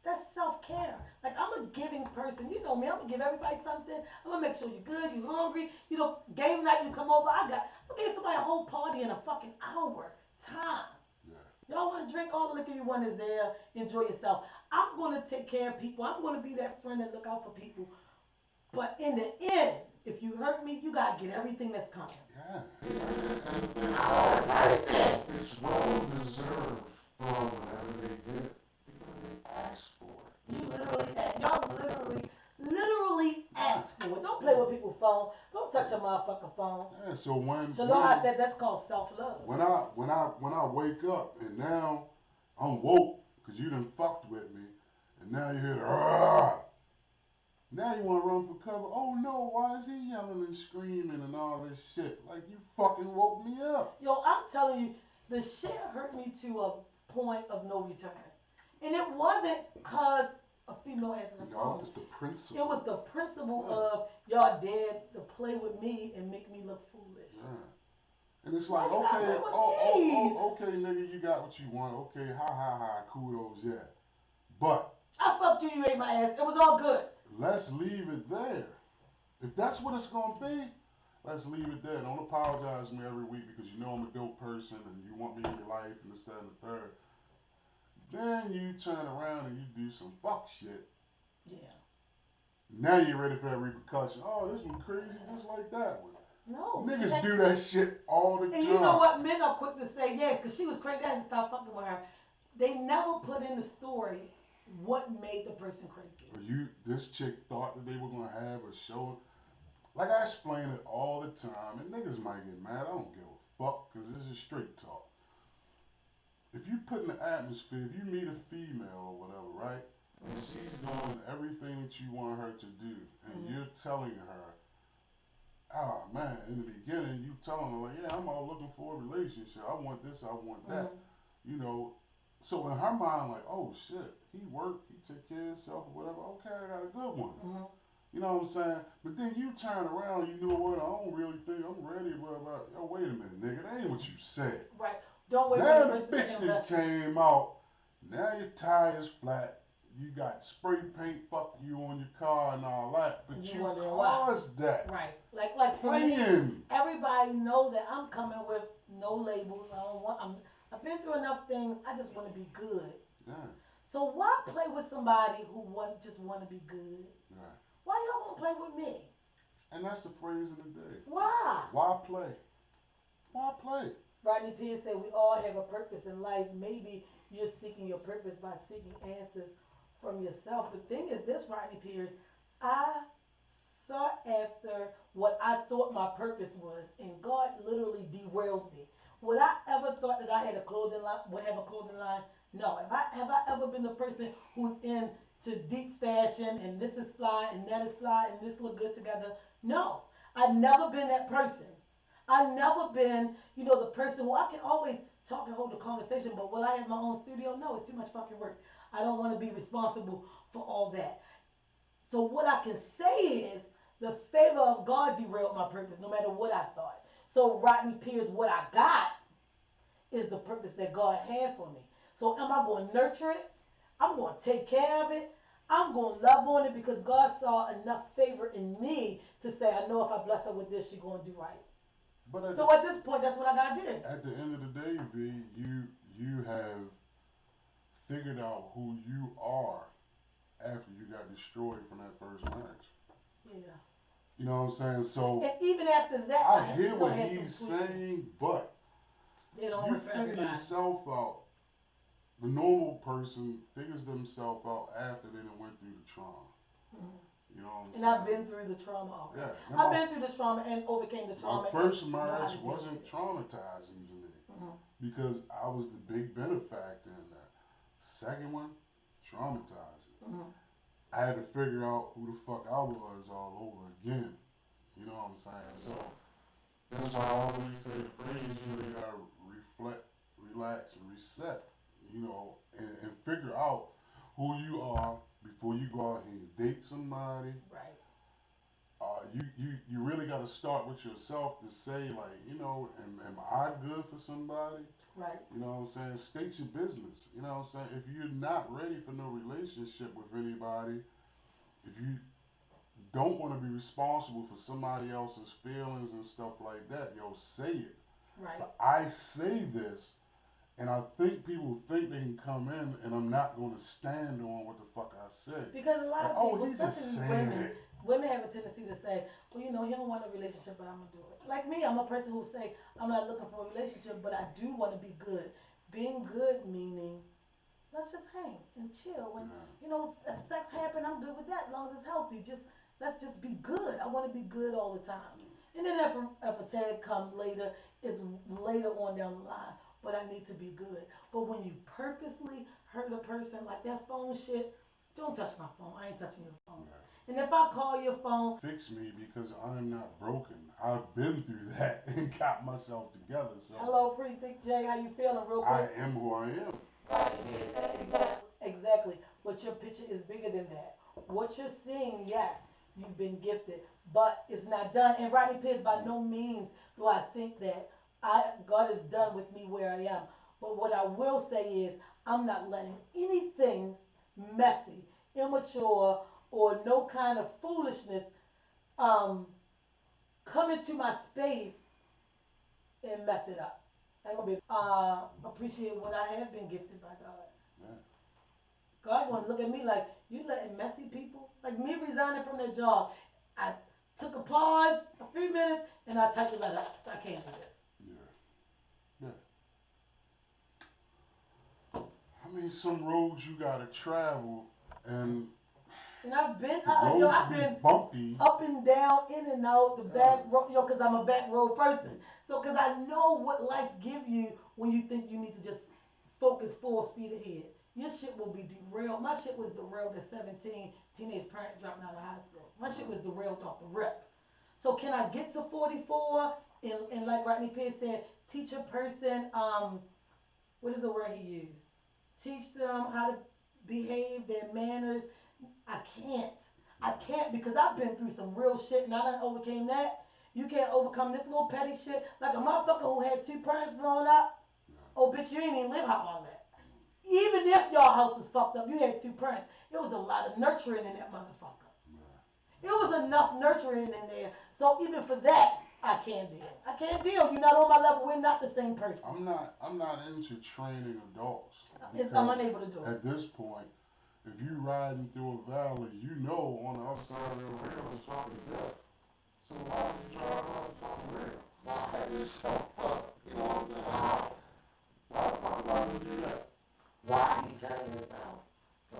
That's self care. Like I'm a giving person. You know me. I'm gonna give everybody something. I'm gonna make sure you're good. You hungry. You know, game night. You come over. I'm gonna give somebody a whole party in a fucking hour time. yeah, Y'all want to drink all the liquor you want is there. Enjoy yourself. I'm gonna take care of people. I'm gonna be that friend and look out for people. But in the end, if you hurt me, you gotta get everything that's coming. yeah. And I said, It's well deserved for whatever they get because they asked for it. Y'all literally Yeah, ask for it. Don't play with people's phone. Don't touch a motherfucking phone. yeah. So when Shalon said that's called self love. when I wake up and now I'm woke because you done fucked with me, and now you hear the now you want to run for cover. Oh no, why is he yelling and screaming and all this shit? Like you fucking woke me up. Yo, I'm telling you, the shit hurt me to a point of no return. And it wasn't because a female answered the No, phone. it's the It principle. was the principle Yeah, of y'all dared to play with me and make me look foolish. yeah. And it's Why like, you gotta okay, play with me? okay, nigga, you got what you want. Okay, ha ha ha, kudos, yeah. But I fucked you, you ate my ass. It was all good. let's leave it there. If that's what it's gonna be, let's leave it there. Don't apologize to me every week because you know I'm a dope person and you want me in your life and this, that, and the third. Then you turn around and you do some fuck shit. Yeah. Now you're ready for that repercussion. Oh, this one crazy just like that one. No. Niggas do that shit all the And time. you know what? Men are quick to say, yeah, because she was crazy. I had to stop fucking with her. They never put in the story what made the person crazy. Or you, this chick thought that they were gonna have a show. Like I explain it all the time, and niggas might get mad. I don't give a fuck, cause this is straight talk. If you put in the atmosphere, if you meet a female or whatever, right, and she's doing everything that you want her to do, and Mm-hmm. you're telling her, oh man, in the beginning, you telling her like, yeah, I'm all looking for a relationship. I want this, I want that. Mm-hmm. You know, so in her mind, like, oh shit, he worked, he take care of himself or whatever. Okay, I got a good one. Mm-hmm. You know what I'm saying? But then you turn around, you know what? I don't really think I'm ready. But yo, wait a minute, nigga. That ain't what you said. Right. Don't wait for the Now the person bitch to that invest. came out. Now your tires flat. You got spray paint, fuck you on your car and all that. But And you you wondering why. caused that. Right. Like for me, Playing. everybody know that I'm coming with no labels. I don't want. I've been through enough things. I just want to be good. Yeah. So why play with somebody who just want to be good? Yeah. Why y'all gonna play with me? And that's the phrase of the day. Why? Why play? Why play? Rodney Pierce said we all have a purpose in life. Maybe you're seeking your purpose by seeking answers from yourself. The thing is this, Rodney Pierce, I sought after what I thought my purpose was, and God literally derailed me. Would I ever thought that I had a clothing line, would have a clothing line? No. Have I ever been the person who's into deep fashion and this is fly and that is fly and this look good together? No. I've never been that person. I've never been, the person who I can always talk and hold a conversation, but will I have my own studio? No, it's too much fucking work. I don't want to be responsible for all that. So what I can say is the favor of God derailed my purpose, no matter what I thought. So Rodney Pierce, what I got is the purpose that God had for me. So am I going to nurture it? I'm going to take care of it. I'm going to love on it because God saw enough favor in me to say, I know if I bless her with this, she's going to do right. But So at this point, that's what I got to do. at the end of the day, V, you have figured out who you are after you got destroyed from that first marriage. Yeah. You know what I'm saying? So And even after that, I hear still what had he's some tweaking. saying, but It don't you work for figure everybody. yourself out. The normal person figures themselves out after they done went through the trauma. Mhm. You know what I'm And saying? I've been through the trauma already. Yeah. I've been through the trauma and overcame the My trauma. first and know how marriage to deal wasn't with it. traumatizing to me Mhm. because I was the big benefactor in that. Second one, traumatizing. Mhm. I had to figure out who the fuck I was all over again. You know what I'm saying? So that's why I always say the phrase you really gotta reflect, relax, and reset. And figure out who you are before you go out here and date somebody. Right. You really got to start with yourself to say like, am I good for somebody? Right. You know what I'm saying? State your business. You know what I'm saying? If you're not ready for no relationship with anybody, if you don't want to be responsible for somebody else's feelings and stuff like that, yo, say it. Right. But I say this, and I think people think they can come in, and I'm not going to stand on what the fuck I say. Because a lot Like, of oh, people, he's just especially saying women, it. women have a tendency to say, well, he don't want a relationship, but I'm gonna do it. Like me, I'm a person who say I'm not looking for a relationship, but I do want to be good. Being good meaning let's just hang and chill. And Yeah. if sex happen, I'm good with that, as long as it's healthy. Let's just be good. I want to be good all the time. And then if a tag come later, it's later on down the line. But I need to be good. But when you purposely hurt a person like that phone shit, don't touch my phone. I ain't touching your phone. Yeah. And if I call your phone, Fix me because I'm not broken. I've been through that and got myself together. So hello, pretty thick Jay, how you feeling, real I quick? am who I am. Exactly. But your picture is bigger than that. What you're seeing, yes, you've been gifted, but it's not done. And Rodney Pierce, by no means do I think that God is done with me where I am. But what I will say is, I'm not letting anything messy, immature, or no kind of foolishness um, come into my space and mess it up. I'm gonna be appreciate what I have been gifted by God. Yeah. God gonna look at me like you letting messy people like me resigning from that job. I took a pause, a few minutes, and I typed a letter. I can't do this. Yeah. Yeah. I mean, some roads you gotta travel, and And I've been, the roads I've be been bumpy. up and down, in and out, the Yeah. back road, cause I'm a back road person. So, cause I know what life give you when you think you need to just focus full speed ahead. Your shit will be derailed. My shit was derailed at 17, teenage parent dropping out of high school. My shit was derailed off the rip. So can I get to 44 and like Rodney Pierce said, teach a person, what is the word he used? Teach them how to behave, their manners. I can't. I can't because I've been through some real shit and I done overcame that. You can't overcome this little petty shit. Like a motherfucker who had two parents growing up. Oh, bitch, you ain't even live how I lived. Even if y'all house was fucked up, you had two parents. There was a lot of nurturing in that motherfucker. It was enough nurturing in there. So even for that, I can't deal. I can't deal. You're not on my level. We're not the same person. I'm not into training adults. I'm unable to do it. At this point, if you riding through a valley, you know on the other side of the rail is fucking death. So why would you drive on the fucking rail? Why set yourself up? You know what I'm saying? Why would you do that? Why you tell yourself? So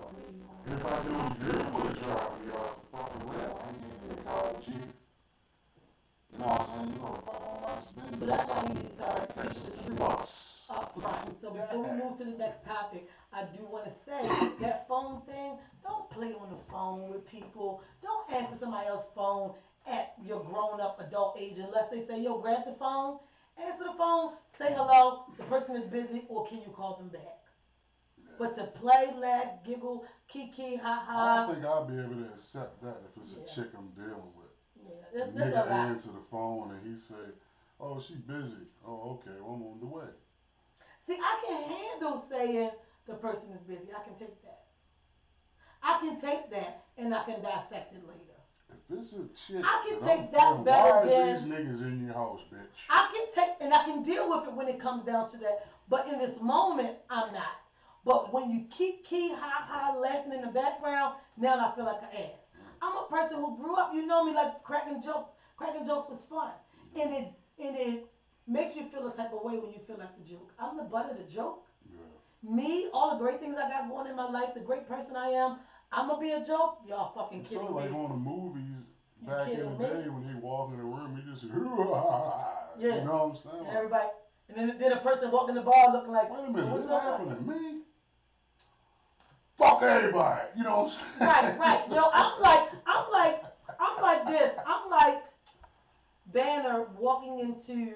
If I knew you would drive me off the fucking rail, I need to go but you know what I'm saying? You know the fuck on my business. So that's why you need to tell her preach the truth Plus. up front. So before we move to the next topic, I do want to say that phone thing, don't play on the phone with people. Don't answer somebody else's phone at your grown up adult age unless they say, yo, grab the phone, answer the phone, say hello, the person is busy, or can you call them back? But to play, laugh, giggle, kiki, ha I ha, don't think I'll be able to accept that if it's a yeah, chick I'm dealing with. yeah, The there's a nigga lot. answer the phone and he say, "Oh, she busy. Oh, okay. Well, I'm on the way." See, I can handle saying the person is busy. I can take that. I can take that and I can dissect it later. If it's a chick I that can I'm take that feeling, better why is than these niggas in your house, bitch? I can take and I can deal with it when it comes down to that. But in this moment, I'm not. But when you keep key ha ha laughing in the background, now I feel like an ass. I'm a person who grew up, you know me, like cracking jokes. Cracking jokes was fun, and it makes you feel a type of way when you feel like the joke. I'm the butt of the joke. Yeah. Me, all the great things I got going in my life, the great person I am, I'm gonna be a joke. Y'all fucking It's sort kidding of like me? on the movies You back in the kidding me? day when they walk in the room, he just, you Yeah. know what I'm saying? And Like, everybody, and then a person walk in the bar looking like, wait a well, minute, what's you up, laughing buddy? at me? Fuck everybody. You know what I'm Right, saying? right. Yo, I'm like this. I'm like Banner walking into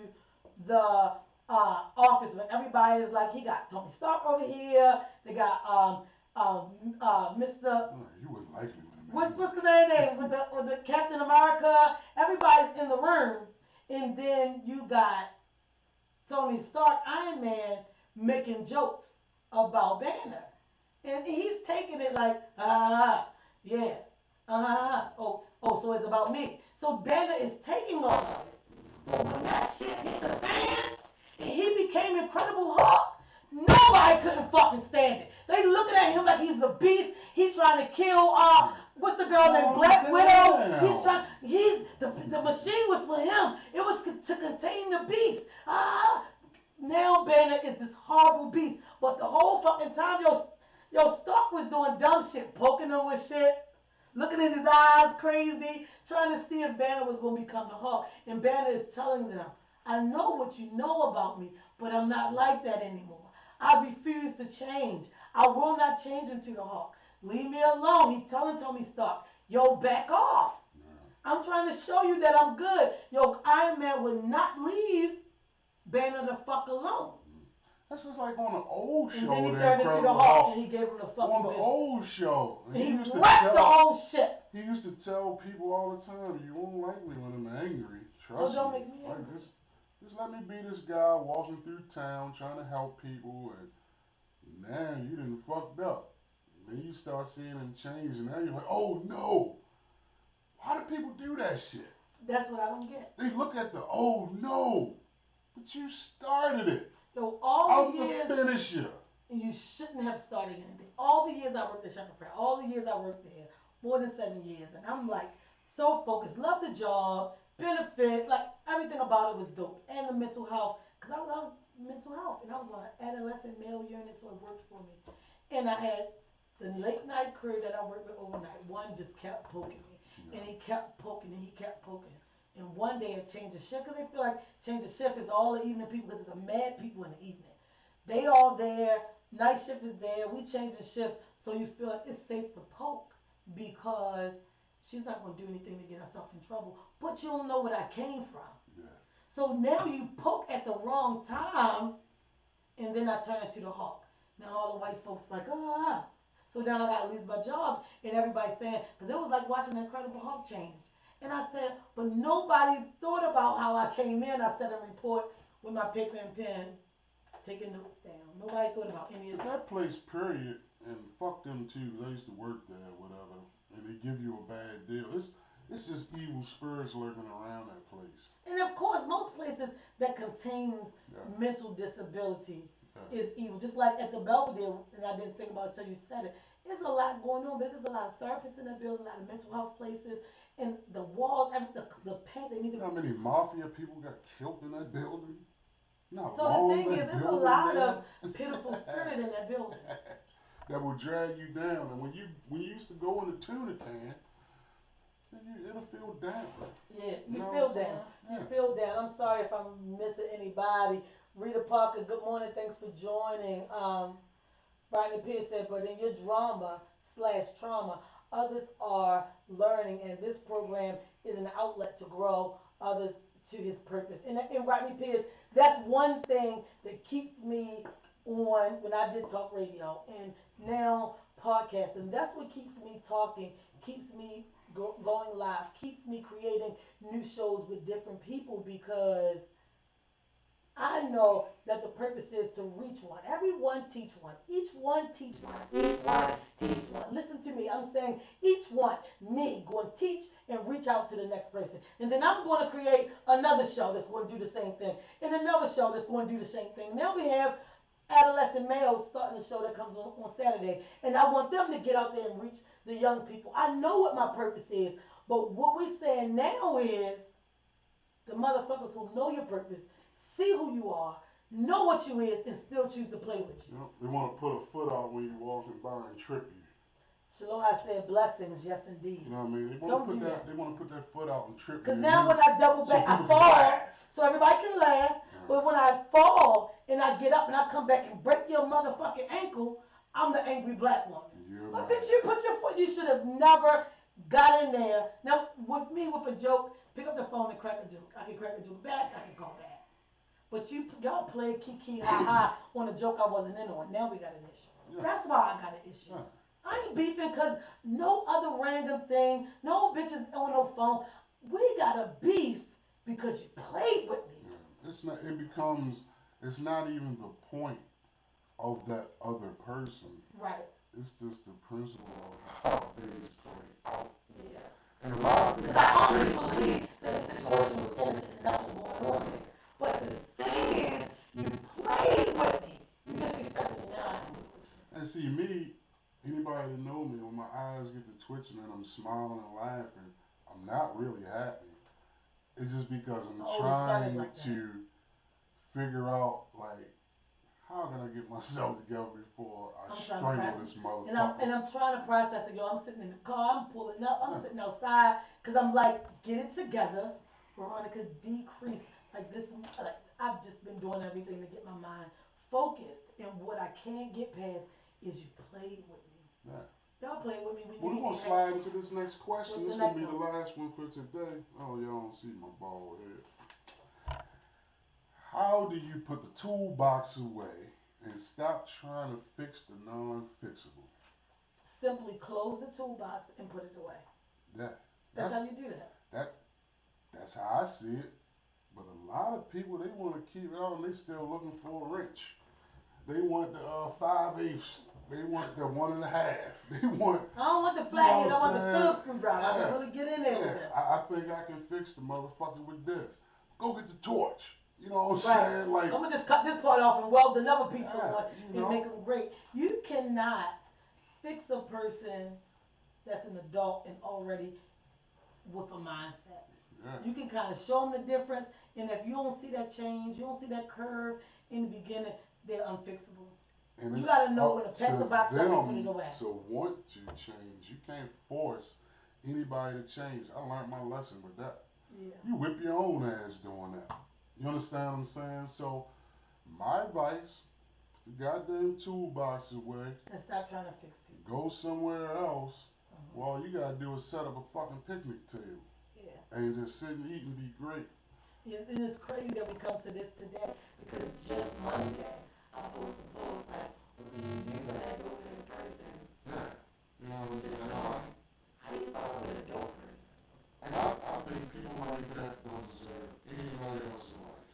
the office when everybody is like, he got Tony Stark over here. They got Mr. You wouldn't like me with a What's the man name with the Captain America? Everybody's in the room, and then you got Tony Stark, Iron Man, making jokes about Banner. And he's taking it like, yeah, oh, so it's about me. So Banner is taking all of it. But when that shit hit the fan, and he became Incredible Hulk, nobody couldn't fucking stand it. They looking at him like he's a beast. He's trying to kill, what's the girl named Black Widow? The machine was for him. It was to contain the beast. Now Banner is this horrible beast. But the whole fucking time, yo, Stark was doing dumb shit, poking him with shit, looking in his eyes crazy, trying to see if Banner was going to become the Hulk. And Banner is telling them, I know what you know about me, but I'm not like that anymore. I refuse to change. I will not change into the Hulk. Leave me alone. He's telling Tony Stark, yo, back off. I'm trying to show you that I'm good. Yo, Iron Man would not leave Banner the fuck alone. That's just like on the old show. And then he that turned into the Incredible Hulk and he gave him the fucking on the business. old show. And he wrecked the whole ship. He used to tell people all the time, "You won't like me when I'm angry. So Trust don't me. make me Like angry. just let me be this guy walking through town trying to help people, and now you done fucked up. And then you start seeing him change, and now you're like, oh no, why do people do that shit? That's what I don't get. They look at the oh no, but you started it. Yo, all I'm the the years finisher. you shouldn't have started anything. All the years I worked at Shepherd Prayer, all the years I worked there, more than 7 years, and I'm like so focused. Love the job, benefits, like everything about it was dope, and the mental health, cause I love mental health, and I was on an adolescent male unit, so it worked for me. And I had the late night crew that I worked with overnight. One just kept poking me, Yeah. and he kept poking, and he kept poking. And one day it changed the shift because they feel like change the shift is all the evening people because it's a mad people in the evening. They all there. Night shift is there. We change the shifts so you feel like it's safe to poke because she's not going to do anything to get herself in trouble. But you don't know where I came from. Yeah. So now you poke at the wrong time, and then I turn into the hawk. Now all the white folks like, ah. So now I gotta lose my job, and everybody's saying, because it was like watching the Incredible Hulk change. And I said, but nobody thought about how I came in. I said a report with my paper and pen, taking notes down. Nobody thought about any of that. That place, period, and fuck them too, 'cause I used to work there or whatever, and they give you a bad deal. It's just evil spirits lurking around that place. And of course, most places that contains Yeah. mental disability Yeah. is evil. Just like at the Belvedere, and I didn't think about it until you said it. There's a lot going on, but there's a lot of therapists in that building, a lot of mental health places, and the walls, the paint, they need You to. know how many mafia people got killed in that building? Not So the long thing is, that there's a building lot there. of pitiful spirit in that building. That will drag you down. And when you used to go in the tuna can, it'll feel damper. Yeah, You you know what feel I'm down. saying? You Yeah. feel down. I'm sorry if I'm missing anybody. Rita Parker, good morning. Thanks for joining. Rodney Pierce said, but in your drama slash trauma, others are learning, and this program is an outlet to grow others to his purpose. And Rodney Pierce, that's one thing that keeps me on when I did talk radio and now podcasting. That's what keeps me talking, keeps me going live, keeps me creating new shows with different people because I know that the purpose is to reach one. Everyone teach one. Each one teach one. Each one teach one. Listen to me. I'm saying each one, me, going to teach and reach out to the next person. And then I'm going to create another show that's going to do the same thing. And another show that's going to do the same thing. Now we have adolescent males starting a show that comes on Saturday. And I want them to get out there and reach the young people. I know what my purpose is. But what we're saying now is the motherfuckers who know your purpose, see who you are, know what you is, and still choose to play with you. You know, they want to put a foot out when you walking by and trip you. Shalom, I said blessings, yes indeed. You know what I mean? They want Don't to put do that. that. They want to put that foot out and trip you. Because And now when I double so back, I people can fall, laugh. so everybody can laugh. Yeah. But when I fall and I get up and I come back and break your motherfucking ankle, I'm the angry black woman. You're But right. bitch, you put your foot, you should have never got in there. Now, with me, with a joke, pick up the phone and crack a joke. I can crack a joke back, I can call back. But y'all played kiki ha ha on a joke I wasn't in on. Now we got an issue. Yeah. That's why I got an issue. Yeah. I ain't beefing because no other random thing, no bitches on no phone. We got a beef because you played with me. Yeah. It's not. It becomes. It's not even the point of that other person. Right. It's just the principle of how things play out. Yeah. And a lot of people, I honestly believe that the situation was innocent, nothing going on there. But the thing is, you played with me. You disrespected me now. And see me, anybody that know me, when my eyes get to twitching and I'm smiling and laughing, I'm not really happy. It's just because I'm Oh, trying like to figure out like how can I get myself together before I strangle this motherfucker. And I'm trying to process it, yo. I'm sitting in the car, I'm pulling up, I'm Yeah. sitting outside, because I'm like, get it together. Veronica, decrease. Like this, like I've just been doing everything to get my mind focused. And what I can't get past is you played with me. Yeah. Y'all played with me when Well, you we're gonna didn't slide have into this next question. What's This the gonna next be the one? last one for today. Oh, y'all don't see my bald head. How do you put the toolbox away and stop trying to fix the non-fixable? Simply close the toolbox and put it away. Yeah, That's how that's you do that. that. That's how I see it. But a lot of people they want to keep it on. They still looking for a wrench. They want the 5/8. They want the 1.5. They want. I don't want the You know flathead, what I want I'm the saying? Phillips screwdriver. I Yeah. can really get in there with Yeah, this. I think I can fix the motherfucker with this. Go get the torch. You know what I'm Right. saying? Like, I'm gonna just cut this part off and weld another piece yeah, on you and know. make them great. You cannot fix a person that's an adult and already with a mindset. Yeah. You can kind of show them the difference, and if you don't see that change, you don't see that curve in the beginning, they're unfixable. And You it's gotta know up when to pack the to box up and put it them away. to want to change. You can't force anybody to change. I learned my lesson with that. Yeah. You whip your own ass doing that. You understand what I'm saying? So, my advice, the goddamn toolbox away, And stop trying to fix people. go somewhere else. Mhm. All you gotta do is set up a fucking picnic table Yeah. and just sit and eat and be great. And it's crazy that we come to this today because Just Monday, I posted a post like, what do you do when I go with in person? Yeah. You know what I'm Just saying? annoying. How do you follow with a dope person? And I think people like that don't deserve anybody else's life.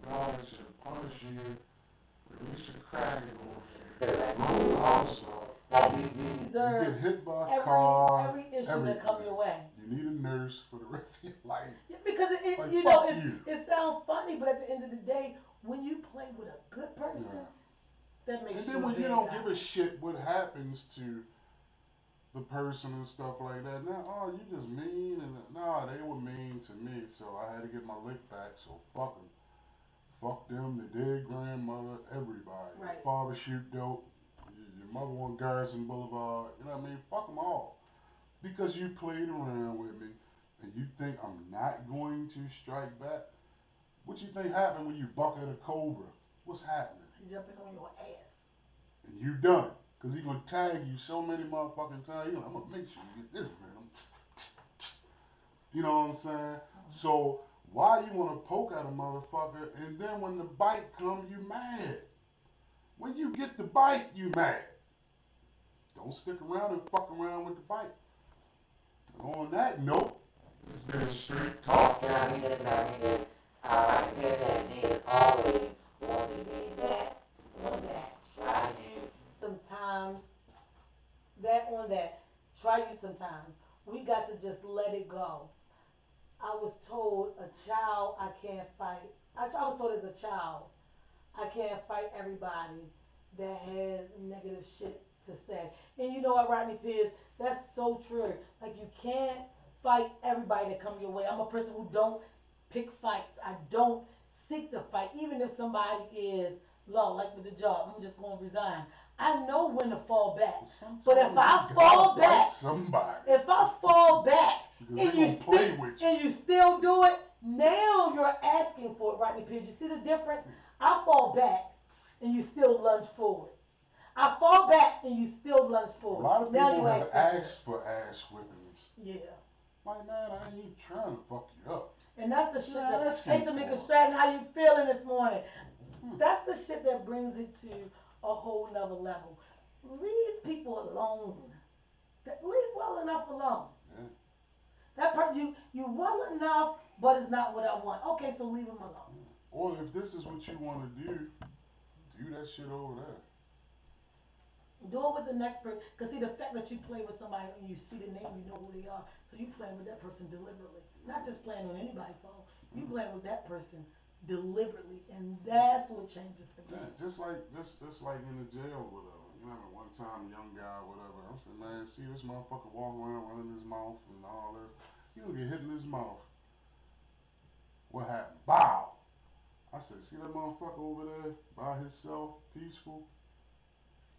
God should punish you, release your crack and Like, move also. Like, you you deserve get hit by a every car, every issue that everything. come your way. You need a nurse for the rest of your life. Yeah, because Like, you know fuck you. it sounds funny, but at the end of the day, when you play with a good person, Yeah. that makes And you then a when you bad don't guy. give a shit what happens to the person and stuff like that, now, oh, you just mean, and nah, they were mean to me, so I had to get my lick back, so fuck them. Fuck them, their dead grandmother, everybody. Right. Your father shoot dope, your mother on Garrison Boulevard, you know what I mean? Fuck them all. Because you played around with me, and you think I'm not going to strike back, what you think happened when you buck at a cobra? What's happening? He jumping on your ass. And you done. Because he going to tag you so many motherfucking times. I'm going to make sure you get this venom. You know what I'm saying? So why you want to poke at a motherfucker and then when the bite come, you mad? When you get the bite, you mad. Don't stick around and fuck around with the bite. And on that note, It's been straight talking. I mean, it's not even. I feel that there's always one to be that, one that try you. Sometimes that on that, try you sometimes. We got to just let it go. I was told a child I can't fight. I was told as a child I can't fight everybody that has negative shit to say. And you know what, Rodney Pierce, that's so true. Like you can't fight everybody that come your way. I'm a person who don't pick fights. I don't seek to fight, even if somebody is low, like with the job. I'm just gonna resign. I know when to fall back. But if I fall back, somebody. if I fall back and you and you still do it, now you're asking for it, Rodney Pierce. You see the difference? I fall back and you still lunge forward. I fall back and you still lunge A forward. lot of Now people you have asked for ass whippings. Yeah. Like, man, I ain't trying to fuck you up. And that's the shit that, asking hey Tamika for. Stratton, how you feeling this morning? That's the shit that brings it to a whole nother level. Leave people alone. Leave well enough alone. Yeah. That part you well enough, but it's not what I want. Okay, so leave him alone. Or if this is what you want to do that shit over there. Do it with the next person. Because see, the fact that you play with somebody and you see the name, you know who they are. So you playing with that person deliberately. Not just playing on anybody's phone. You playing with that person deliberately. And that's what changes the game. Yeah, just like in the jail or whatever. You know, one time young guy, whatever. I said, man, see this motherfucker walking around running his mouth and all this. You gonna get hit in his mouth. What happened? Bow. I said, see that motherfucker over there by himself, peaceful?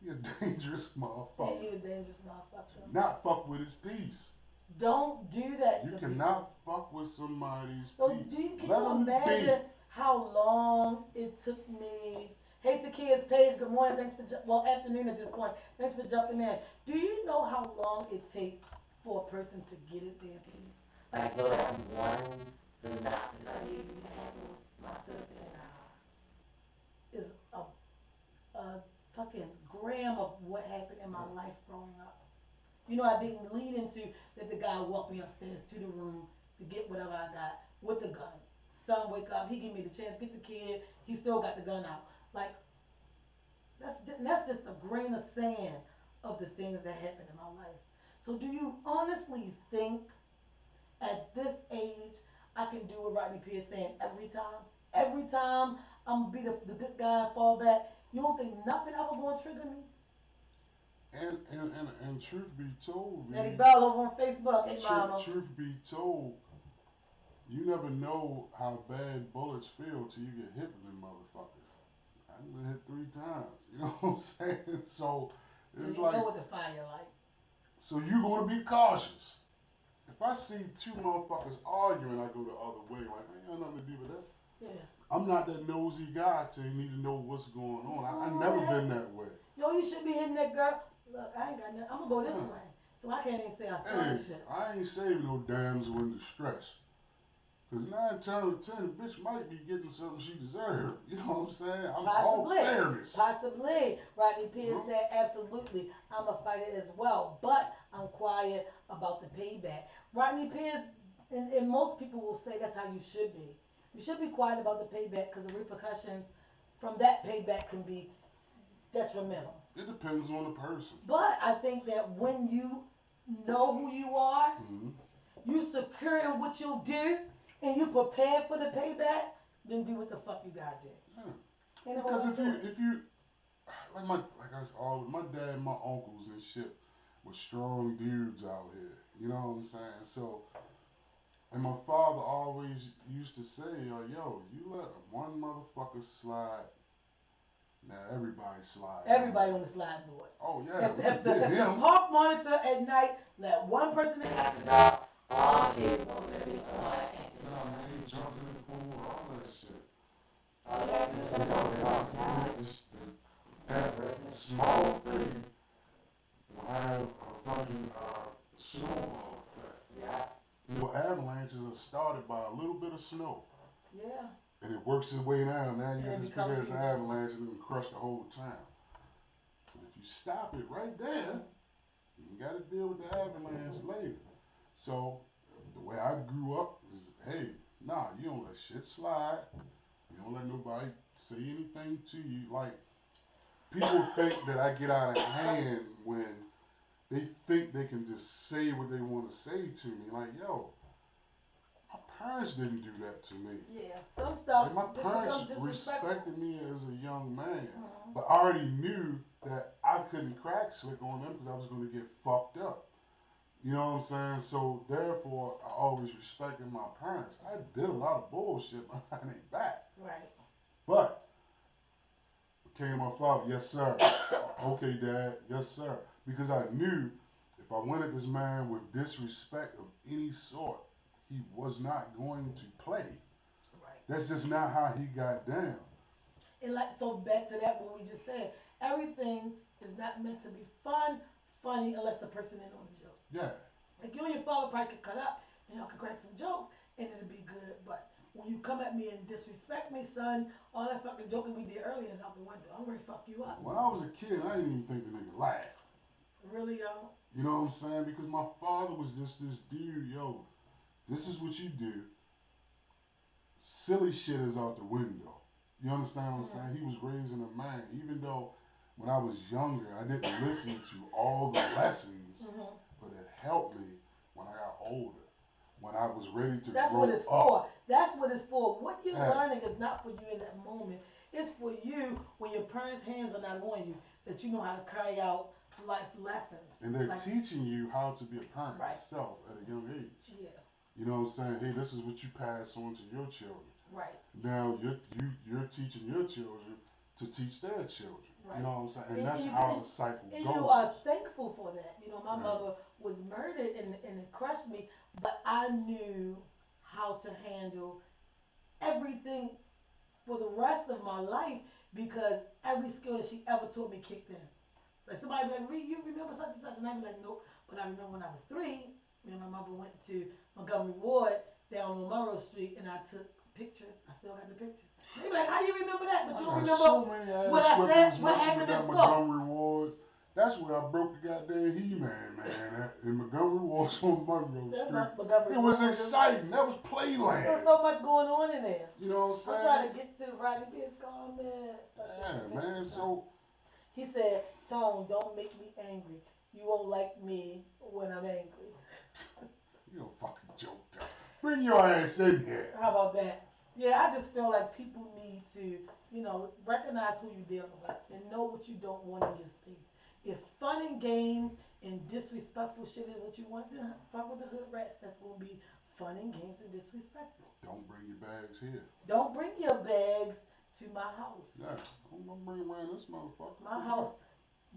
He a dangerous motherfucker. Yeah, he a dangerous motherfucker. Not fuck with his peace. Don't do that You to cannot fuck with somebody's so peace. can Let you them imagine be. how long it took me? Hey to kids, Paige. Good morning. Thanks for well afternoon at this point. Thanks for jumping in. Do you know how long it takes for a person to get it their peace? Like, so that one synopsis I gave you had with my sister and Is a fucking gram of what happened in my life growing up. You know, I didn't lead into that the guy walked me upstairs to the room to get whatever I got with the gun. Son wake up, he give me the chance, get the kid, he still got the gun out. Like, that's just a grain of sand of the things that happened in my life. So do you honestly think at this age I can do what Rodney Pierce saying every time? Every time I'm gonna be the good guy and fall back. You don't think nothing ever gonna trigger me? And truth be told, Eddie man, Bell over on Facebook, hey mama. truth be told, you never know how bad bullets feel till you get hit with them motherfuckers. I've been hit 3 times. You know what I'm saying? So it's You like, know what the fire like. so you gonna be cautious. If I see two motherfuckers arguing, I go the other way. Like, I ain't got nothing to do with that. Yeah. I'm not that nosy guy to need to know what's going on. What's I going on, never man? been that way. Yo, you should be hitting that girl. Look, I ain't got nothing. I'm gonna go this Yeah. way. So I can't even say I saw Hey, this shit. I ain't saving no damsel in distress. Cause 9 times out of 10, the bitch might be getting something she deserves. You know what I'm saying? I'm all Possibly. fairness. Possibly. Rodney Pierce Mhm. said absolutely. I'm a fighter as well. But I'm quiet about the payback. Rodney Pierce and most people will say that's how you should be. You should be quiet about the payback because the repercussions from that payback can be detrimental. It depends on the person. But I think that when you know who you are, Mm-hmm. you secure in what you'll do, and you prepare for the payback, then do what the fuck you gotta do. Yeah. And Because if you like I said, all my dad and my uncles and shit were strong dudes out here. You know what I'm saying? So, and my father always used to say, yo, you let one motherfucker slide, now everybody slide. everybody on the slide board. Oh yeah, If the park monitor at night let one person in at the door, all kids know that they start acting Yeah, up. man, he jumped in the pool, all that shit. All that good stuff going on now. That small thing will have a fucking snowball effect. Yeah. You know, avalanches are started by a little bit of snow. Yeah. And it works its way down. Now you And got it this big becomes ass huge. avalanche and it can crush the whole town. But if you stop it right there, you got to deal with the avalanche later. So the way I grew up is, hey, nah, you don't let shit slide. You don't let nobody say anything to you. Like people think that I get out of hand when they think they can just say what they want to say to me. Like, yo, my parents didn't do that to me. Yeah. Some stuff Like my just parents becomes disrespectful. respected me as a young man, Mhm. but I already knew that I couldn't crack slick on them because I was going to get fucked up. You know what I'm saying? So therefore, I always respected my parents. I did a lot of bullshit behind their back, Right. but came to my father, yes sir. Okay, dad, yes sir. Because I knew if I went at this man with disrespect of any sort, he was not going to play. Right. That's just not how he got down. And like so back to that what we just said, everything is not meant to be funny unless the person in on the joke. Yeah. Like you and your father probably could cut up and y'all could crack some jokes and it'll be good. But when you come at me and disrespect me, son, all that fucking joking we did earlier is out the window. I'm ready to fuck you up. When I was a kid, I didn't even think the nigga laughed. Really, You know what I'm saying? Because my father was just this dude, yo, this is what you do. Silly shit is out the window. You understand what I'm saying? He was raising a man. Even though when I was younger, I didn't listen to all the lessons, but it helped me when I got older. When I was ready to That's grow what it's up. for. That's what it's for. What you're Yeah. learning is not for you in that moment. It's for you when your parents' hands are not on you, that you know how to carry out life lessons. And they're Like, teaching you how to be a parent Right. yourself at a young age. yeah, You know what I'm saying? Hey, this is what you pass on to your children. right, Now you're teaching your children to teach their children. right. You know what I'm saying? And And that's you, how and, the cycle and goes. you are thankful for that. You know, my Right. mother was murdered and it crushed me, but I knew how to handle everything for the rest of my life because every skill that she ever taught me kicked in. Like somebody be like, you remember such and such? And I'd be like, nope. But I remember when I was 3, me and my mother went to Montgomery Ward down on Monroe Street and I took pictures. I still got the pictures. They be like, how you remember that? But you don't I got remember so many ass what I whippings said, what messing happened with in that school. Montgomery Wards. That's where I broke the goddamn He-Man, man. In Montgomery Wards on Monroe That's Street. not Montgomery It was Ward. exciting. That was There playland. was so much going on in there. You know what I'm saying? I'm trying to get to Rodney Pierce comments. Yeah, man. So He said, Tone, don't make me angry. You won't like me when I'm angry. you a fucking joke. Bring your ass in here. How about that? Yeah, I just feel like people need to, recognize who you're dealing with and know what you don't want in your space. If fun and games and disrespectful shit is what you want, then fuck with the hood rats. That's gonna be fun and games and disrespectful. Don't bring your bags here. Don't bring your bags to my house. Yeah, I'm gonna bring around this motherfucker. My house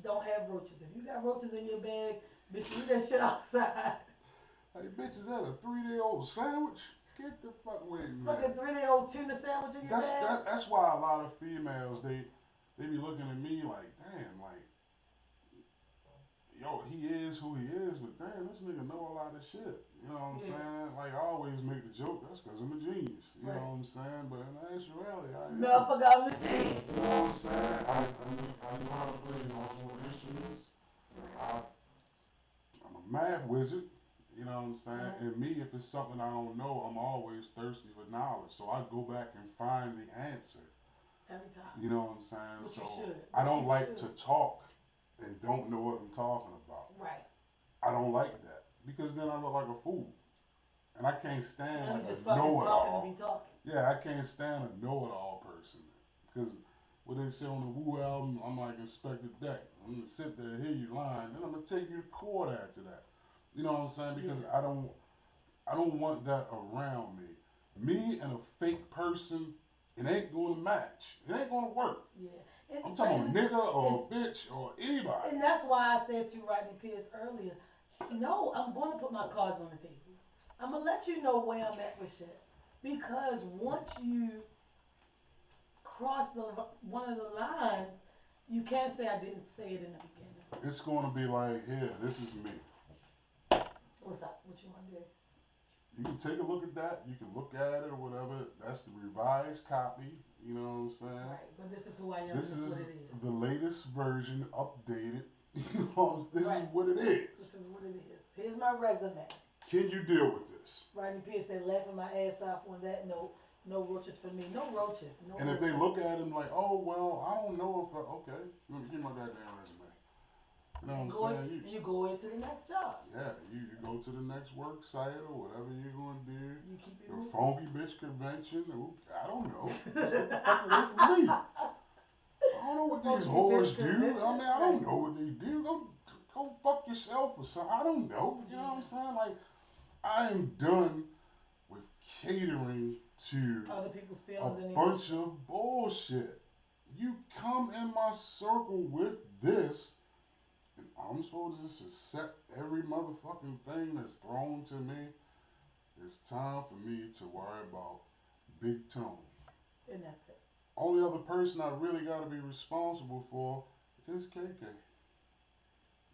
don't have roaches. If you got roaches in your bag, bitch, leave that shit outside. Hey, bitch, is that a 3-day-old sandwich? Get the fuck away from me. Fucking 3-day-old tuna sandwich in your bag. That's why a lot of females they be looking at me like, damn, like, yo, he is who he is, but damn, this nigga know a lot of shit. You know what I'm saying? Like, I always make the joke, that's because I'm a genius. You know what I'm saying? But in actuality, I am. No, I forgot I'm a genius. You know what I'm saying? I know how to play multiple instruments. I'm a math wizard. You know what I'm saying? And me, if it's something I don't know, I'm always thirsty for knowledge. So I go back and find the answer. Every time. You know what I'm saying? Which so you should. I don't like to talk and don't know what I'm talking about. Right. I don't like that because then I look like a fool, and I can't stand Now like you just a fucking talking to know-it-all. be talking. Yeah, I can't stand a know-it-all person because what they say on the Woo album, I'm like Inspector Deck. I'm gonna sit there, hear you lying, then I'm gonna take you to court after that. You know what I'm saying? Because I don't want that around me. Me and a fake person, it ain't gonna match. It ain't gonna work. Yeah. I'm talking about nigga or a bitch or anybody. And that's why I said to Rodney Pierce earlier, no, I'm going to put my cards on the table. I'm gonna let you know where I'm at with shit. Because once you cross the one of the lines, you can't say I didn't say it in the beginning. It's going to be like, here, this is me. What's up? What you want to do? You can take a look at that. You can look at it or whatever. That's the revised copy. You know what I'm saying? Right, but this is who I am. This This is is what it is. the latest version, updated. You know, this Right. is what it is. This is what it is. Here's my resume. Can you deal with this? Rodney Pierce said, laughing my ass off on that note. No roaches for me. No roaches. No And if roaches. they look at him like, oh well, I don't know if okay, let me give my goddamn resume. You know what I'm saying? You go into the next job. Yeah, you go to the next work site or whatever you're gonna do. You keep it The moving. funky bitch convention. I don't know. Just get the fuck away from me. I don't know what these whores do. I mean, I don't know what they do. Go fuck yourself or something. I don't know. You know what I'm saying? Like, I am done with catering to Other people's a feelings. bunch of bullshit. You come in my circle with this, and I'm supposed to just accept every motherfucking thing that's thrown to me. It's time for me to worry about Big Tone. And that's it. Only other person I really got to be responsible for is KK.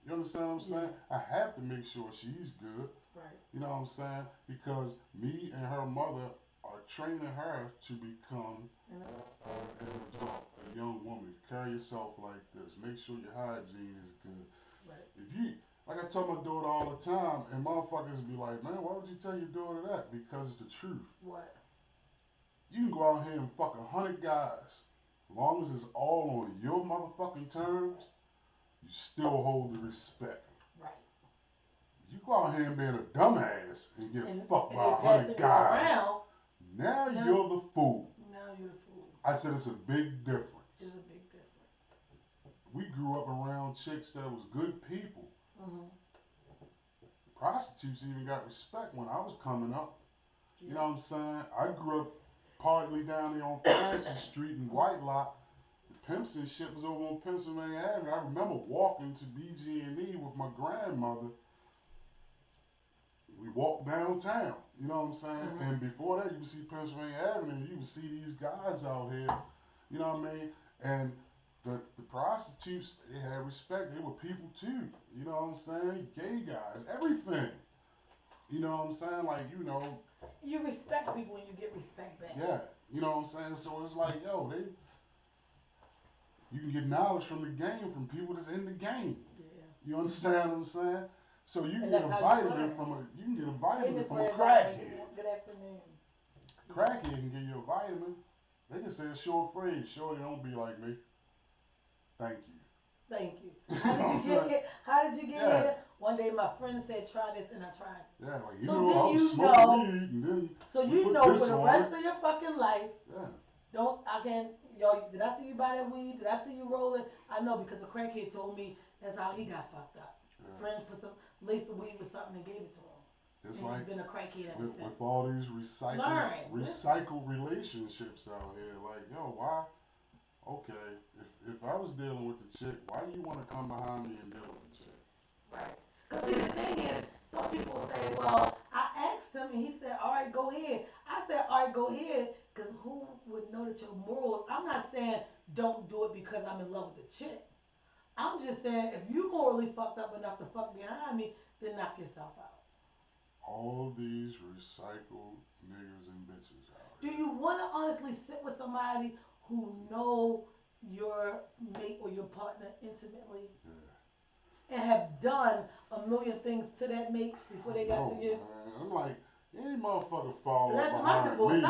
You understand what I'm saying? Yeah. I have to make sure she's good. Right. You know what I'm saying? Because me and her mother are training her to become an adult, a young woman. Carry yourself like this. Make sure your hygiene is good. Right. If you, like I tell my daughter all the time, and motherfuckers be like, man, why would you tell your daughter that? Because it's the truth. What? You can go out here and fuck 100 guys. As long as it's all on your motherfucking terms, you still hold the respect. Right. You go out here and being a dumbass and get fucked by they 100 guys. Around, Now you're the fool. Now you're the fool. I said it's a big difference. It's a big difference. We grew up around chicks that was good people. Mm-hmm. Prostitutes even got respect when I was coming up. Yeah. You know what I'm saying? I grew up partly down there on Francis Street in Whitelock. The pimps and shit was over on Pennsylvania Avenue. I remember walking to BG&E with my grandmother. We walked downtown, you know what I'm saying? Mm-hmm. And before that, you would see Pennsylvania Avenue, you would see these guys out here, you know what I mean? And the prostitutes, they had respect. They were people too, you know what I'm saying? Gay guys, everything. You know what I'm saying? Like, you know. You respect people when you get respect back. Yeah, you know what I'm saying? So it's like, yo, you can get knowledge from the game from people that's in the game. Yeah. You understand what I'm saying? So you can And get a that's how vitamin from a Good crackhead. afternoon. Crackhead can give you a vitamin. They can say it's sure free. Sure, you don't be like me. Thank you. Thank you. How did you get it? How did you get Yeah. it? One day my friend said, try this, and I tried it. Yeah, like, you So know, then I was you smoking know- weed and then So we you put know this for the on rest it. of your fucking life, Yeah. did I see you buy that weed? Did I see you rolling? I know because a crackhead told me that's how he got fucked up. Yeah. Friend laced the weed with something and gave it to him. Just and like he's been a crackhead ever with since. all these Learn. recycled relationships out here. Like, yo, why? Okay, if I was dealing with the chick, why do you want to come behind me and deal with the chick? Right. Because see, the thing is, some people say, well, I asked him and he said, all right, go ahead. I said, all right, go ahead, because who would know that your morals? I'm not saying don't do it because I'm in love with the chick. I'm just saying if you morally fucked up enough to fuck behind me, then knock yourself out. All these recycled niggas and bitches out Do here. you want to honestly sit with somebody who know your mate or your partner intimately? Yeah. And have done a million things to that mate before they got to you? Man. I'm like, any motherfucker follow That's up my behind divorce. me.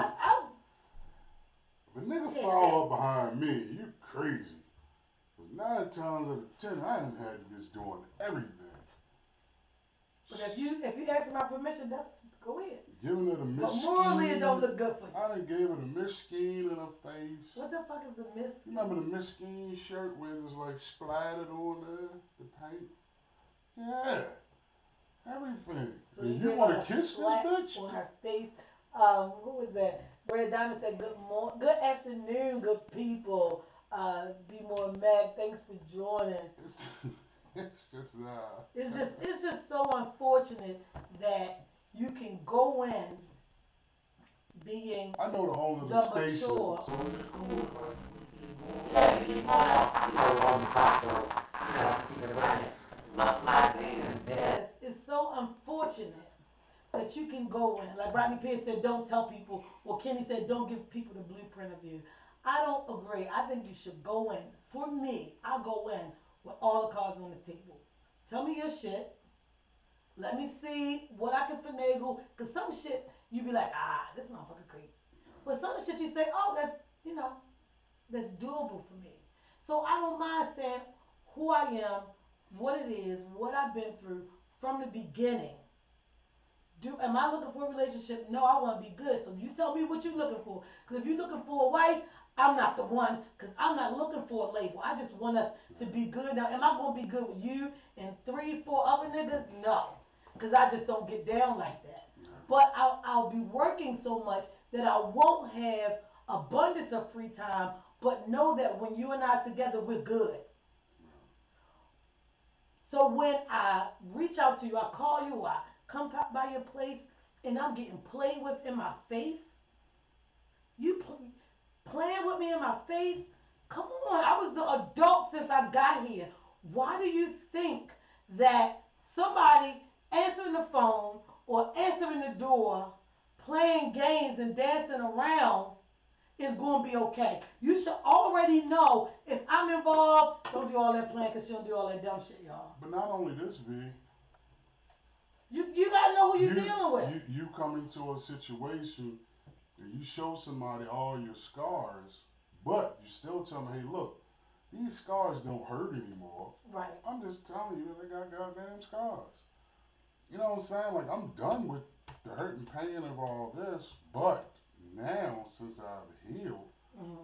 If a nigga Yeah. follow up behind me, you crazy. Cause 9 times out of 10, I done had bitch doing everything. But if you ask my permission, go ahead. Giving her the miss But morally, it scheme. don't look good for you. I done gave her the miss scheme in her face. What the fuck is the miss? You remember the Miss Scheme shirt where it's like splattered on there, the paint? Yeah, everything. So And you gave want her to a kiss this slap bitch? on her face? Who was that? Red Diamond said, good afternoon, good people. Be more mad. Thanks for joining. It's just It's just so unfortunate that you can go in being I know the owner of the the station. mature. So it's cool. Yeah, you keep going out, you know, on the clock, so, you know, keep it running. My thing is that, It's so unfortunate that you can go in. Like Rodney Pierce said, don't tell people. Or Kenny said, don't give people the blueprint of you. I don't agree. I think you should go in. For me, I go in with all the cards on the table. Tell me your shit. Let me see what I can finagle. Cause some shit you be like, this motherfucker crazy. But some shit you say, oh, that's doable for me. So I don't mind saying who I am, what it is, what I've been through from the beginning. Am I looking for a relationship? No, I want to be good. So you tell me what you're looking for. Because if you're looking for a wife, I'm not the one. Because I'm not looking for a label. I just want us to be good. Now, am I going to be good with you and three, four other niggas? No. Because I just don't get down like that. But I'll be working so much that I won't have abundance of free time. But know that when you and I together, we're good. So when I reach out to you, I call you, I come by your place, and I'm getting played with in my face. You playing with me in my face? Come on, I was the adult since I got here. Why do you think that somebody answering the phone or answering the door, playing games and dancing around is going to be okay? You should already know if I'm involved. Don't do all that playing because she don't do all that dumb shit, y'all. But not only this, V, You gotta know who you're dealing with. you come into a situation and you show somebody all your scars, but you still tell them, hey, look, these scars don't hurt anymore. Right. I'm just telling you, they got goddamn scars. You know what I'm saying? Like, I'm done with the hurt and pain of all this, but now, since I've healed, Mm-hmm.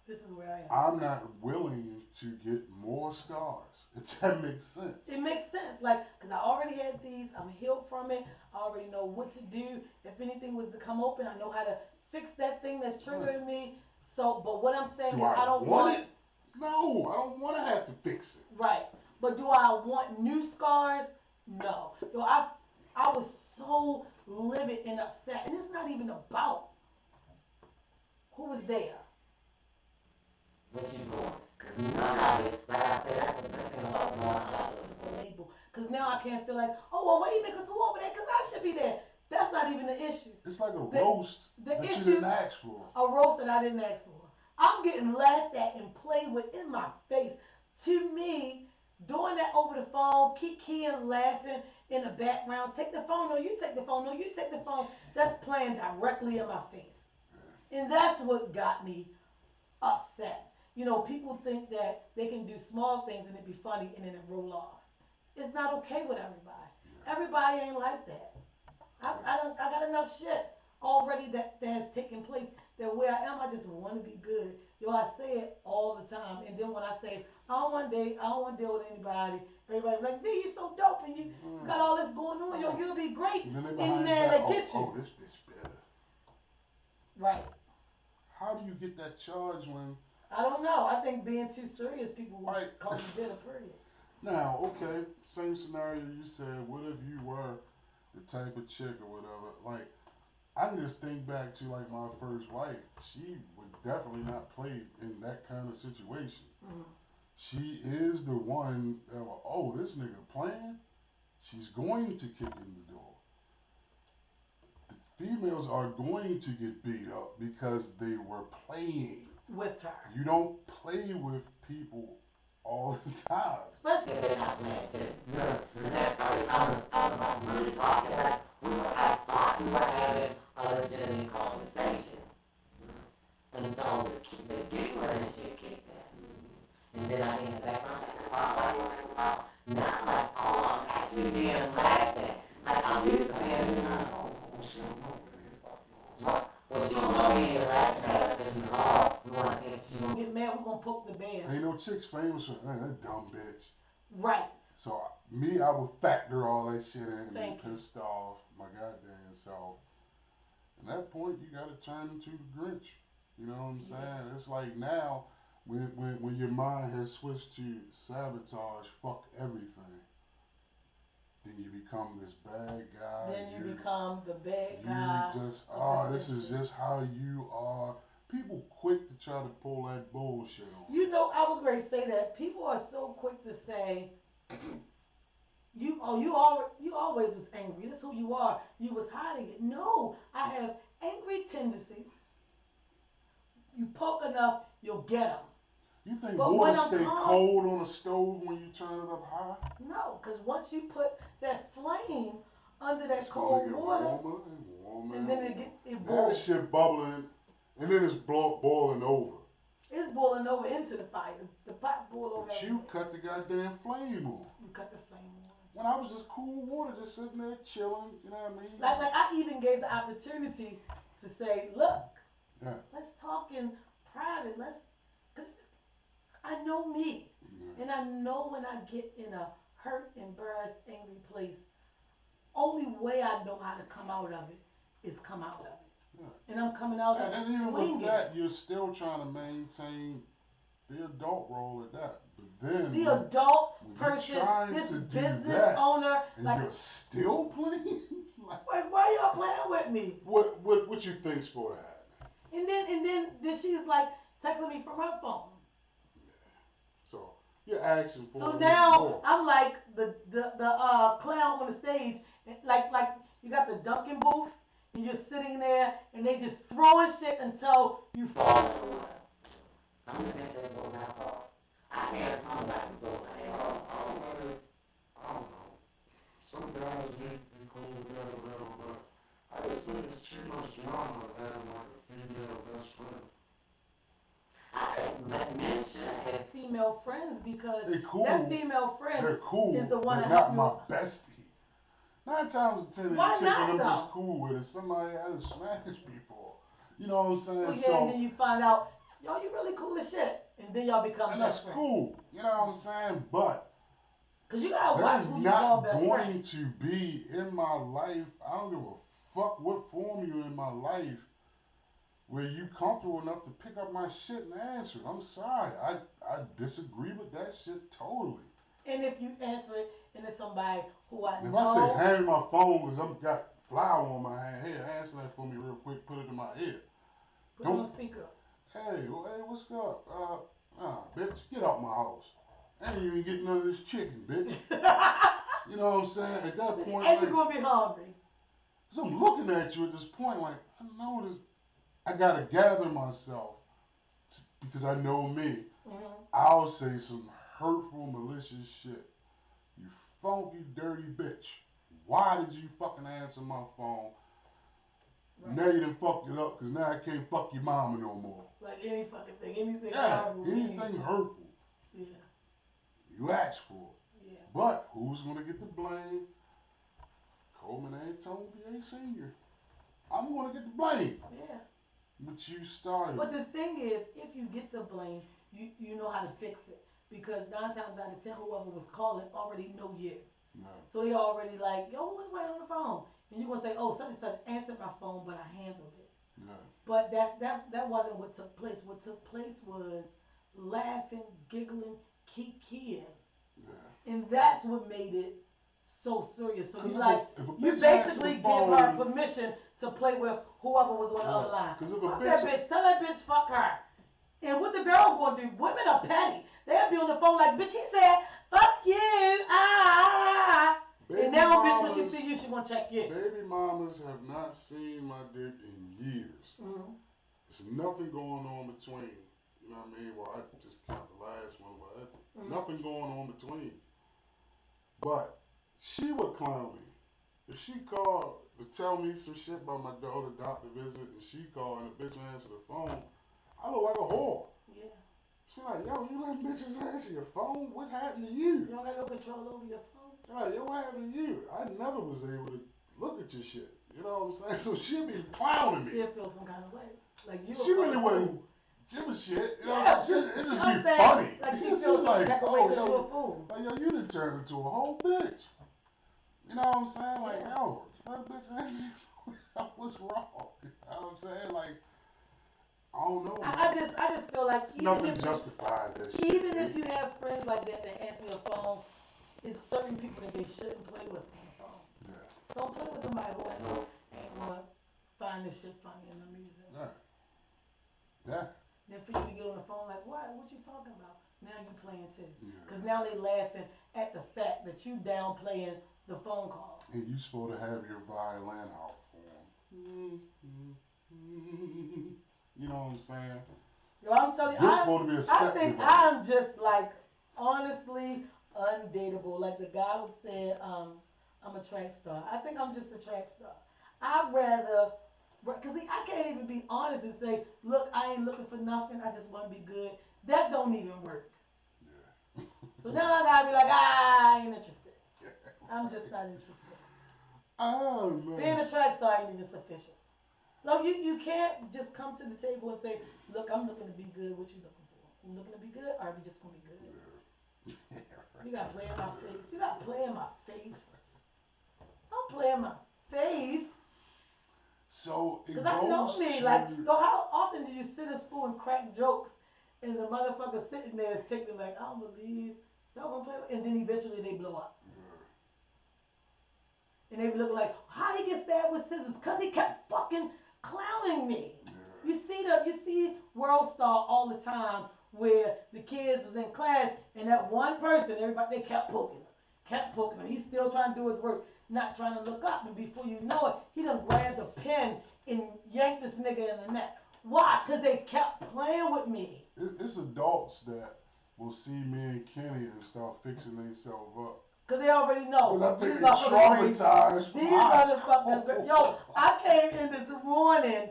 This is where I am. I'm not willing to get more scars, if that makes sense. It makes sense, like, because I already had these. I'm healed from it. I already know what to do. If anything was to come open, I know how to fix that thing that's triggering me. So, but what I'm saying Do is, I don't want it? No, I don't want to have to fix it. right. But do I want new scars? No. Yo, I was so livid and upset, and it's not even about who was there. what you doing? Cause none of it, like I said, that's the best thing about going out of the Label. Because now I can't feel like, oh, well, wait a minute, because who over there? Because I should be there. That's not even the issue. It's like a The- roast the that issue- you didn't ask for. A roast that I didn't ask for. I'm getting laughed at and played with in my face. To me, doing that over the phone, keying, laughing in the background, take the phone, no, you take the phone, no, you take the phone. That's playing directly in my face. And that's what got me upset. You know, people think that they can do small things and it be funny and then it roll off. It's not okay with everybody. Everybody ain't like that. I got enough shit already that has taken place that where I am, I just want to be good. Yo, I say it all the time. And then when I say, I don't want to date, I don't want to deal with anybody, everybody be like, V, you so dope and you got all this going on. Yo, you'll be great And then they in behind man back, that get you. oh, this bitch better. Right. How do you get that charge when? I don't know. I think being too serious, people will Right. call you bitter, period. Now, okay, same scenario you said. What if you were the type of chick or whatever? Like, I can just think back to like my first wife. She would definitely not play in that kind of situation. Mm-hmm. She is the one that, oh, this nigga playing. She's going to kick in the door. The females are going to get beat up because they were playing With her. You don't play with people all the time. Especially if they're not playing too. The next part is I was about really talking, like, I thought we were having a legitimate conversation. Until the giggling and shit kicked in. And then I in the background, not like, oh, I'm actually being laughed at. Like, I'm used to being, well, she don't know me and laughing at her because she's hard. We want to think she gonna get mad, we're gonna poke the bear. Ain't no chicks famous for that dumb bitch. Right. So me, I would factor all that shit in and be Thank you. pissed off my goddamn self. At that point, you gotta turn into the Grinch. You know what I'm saying? It's like now, when your mind has switched to sabotage, fuck everything, then you become this bad guy. Then you become the bad guy. You just, this is system. just how you are. People quick to try to pull that bullshit on. You know, I was going to say that people are so quick to say, you always was angry. That's who you are. You was hiding it. No, I have angry tendencies. You poke enough, you'll get them. You think But water when I'm stay calm, cold on a stove when you turn it up high? no, because once you put that flame under that It's gonna cold get water, warmer and warmer and and then warmer. it Now this boils. shit bubbling, and then it's boiling over. It's boiling over into the fire. The pot boiled over But you everywhere. cut the goddamn flame on. You cut the flame on. When I was just cool water, just sitting there chilling, you know what I mean? Like I even gave the opportunity to say, look, Yeah. let's talk in private. Cause I know me, Yeah. and I know when I get in a hurt, embarrassed, angry place. Only way I know how to come out of it is come out of it, Yeah. and I'm coming out of And it even swinging. with that, you're still trying to maintain the adult role at that. But then The adult when person, you're trying this to do business that, owner, and like, you're still playing, like, why y'all playing with me? what you think's for that? And then she's like texting me from her phone. So you're asking for So it now more. I'm like the clown on the stage, like you got the Dunkin' booth, and you're sitting there, and they just throwing shit until you fall in the water. I'm just gonna say go that far. I had somebody go like, I don't know. Some guys be cool together, whatever, but I just think it's too much drama having like a female best friend. I think that men should have Female friends because They cool. that female friend They're cool, is the one but to help not you. my bestie. 9 times out of 10, Why the chick not, that I'm though? just cool with is somebody I done smashed before. You know what I'm saying? Well, yeah, So, and then you find out, yo, you really cool as shit, and then y'all become and best that's friends. cool. You know what I'm saying? But Cause you gotta watch there's who you call not best going friend. to be in my life. I don't give a fuck what form you're in my life where you comfortable enough to pick up my shit and answer it. I'm sorry. I disagree with that shit totally. And if you answer it, and it's somebody who I If know. I say hand me my phone because I've got flour on my hand, hey, answer that for me real quick, put it in my ear. Put it on speaker. Hey, what's up? Bitch, get out my house. I ain't even getting none of this chicken, bitch. You know what I'm saying? At that point, And you're gonna be hungry. so I'm looking at you at this point, like, I know this. I gotta gather myself because I know me. Mm-hmm. I'll say some hurtful, malicious shit. You funky, dirty bitch. Why did you fucking answer my phone? Right. Now you done fucked it up because now I can't fuck your mama no more. Like any fucking thing, anything. Yeah, anything hurtful. Yeah. You asked for it. Yeah. But who's gonna get the blame? Coleman ain't told me, Senior. I'm gonna get the blame. Yeah. But you started. But the thing is, if you get the blame, you know how to fix it. Because 9 times out of 10, whoever was calling already know you. No. So they already like, yo, who was waiting on the phone? And you're gonna say, oh, such and such answered my phone, but I handled it. No. But that wasn't what took place. What took place was laughing, giggling, kikiing. Yeah. And that's what made it so serious. So you like, if a you bitch basically answer the give her phone- permission to play with whoever was on the other line. Because if a Fuck bitch, that bitch. Tell that bitch fuck her. And what the girl gonna do? Women are petty. They'll be on the phone like, bitch, he said, fuck you. And now, bitch, when she see you, she gonna check you. Baby mamas have not seen my dick in years. Mm-hmm. There's nothing going on between. You know what I mean? Well, I just count the last one, but nothing going on between. But she would clown me. If she called to tell me some shit about my daughter doctor visit and she called and the bitch answered the phone, I look like a whore. Yeah. She like, yo, you let bitches answer your phone? What happened to you? You don't got no control over your phone? Like, yo, what happened to you? I never was able to look at your shit. You know what I'm saying? So she'd be clowning me. She'll feel some kind of way. Like you. She really wouldn't give a shit. You know, Yeah, it just be I'm saying, funny. like she She's feels some like, type of way oh, because you're a yo, fool. like, yo, you done turned into a whole bitch. You know what I'm saying? Like, Yeah. yo, that bitch answer you. What's wrong? You know what I'm saying? Like, I don't know. I just feel like Nothing justifies that shit. even if you have friends like that answer your phone, it's certain people that they shouldn't play with on the phone. Don't play with somebody who I know ain't gonna find this shit funny in the music. Yeah. Yeah. Then for you to get on the phone like, what? What you talking about? Now you playing too. Yeah. Because now they laughing at the fact that you downplaying the phone call. And you supposed to have your violin out for them. You know what I'm saying? Yo, I'm telling you, You're supposed to be I accepting. think I'm just like honestly undateable. Like the guy who said, I'm a track star. I think I'm just a track star. I'd rather, because I can't even be honest and say, look, I ain't looking for nothing. I just want to be good. That don't even work. Yeah. So now I gotta be like, I ain't interested. I'm just not interested. Oh man. Being a track star ain't even sufficient. No, you can't just come to the table and say, look, I'm looking to be good. What you looking for? I'm looking to be good, or are we just gonna be good? Yeah. You gotta play in my face. You gotta play in my face. Don't play in my face. So it Cause goes I know me. to, Like, yo, how often do you sit in school and crack jokes, and the motherfucker sitting there is taking like, I don't believe y'all gonna play, and then eventually they blow up. And they be looking like, how he get stabbed with scissors? Cause he kept fucking clowning me. Yeah. You see World Star all the time where the kids was in class and that one person, everybody they kept poking him. He's still trying to do his work, not trying to look up. And before you know it, he done grabbed a pen and yanked this nigga in the neck. Why? Cause they kept playing with me. It's adults that will see me and Kenny and start fixing themselves up. Cause they already know. Because I think they're traumatized from These high motherfuckers. Yo, I came in this morning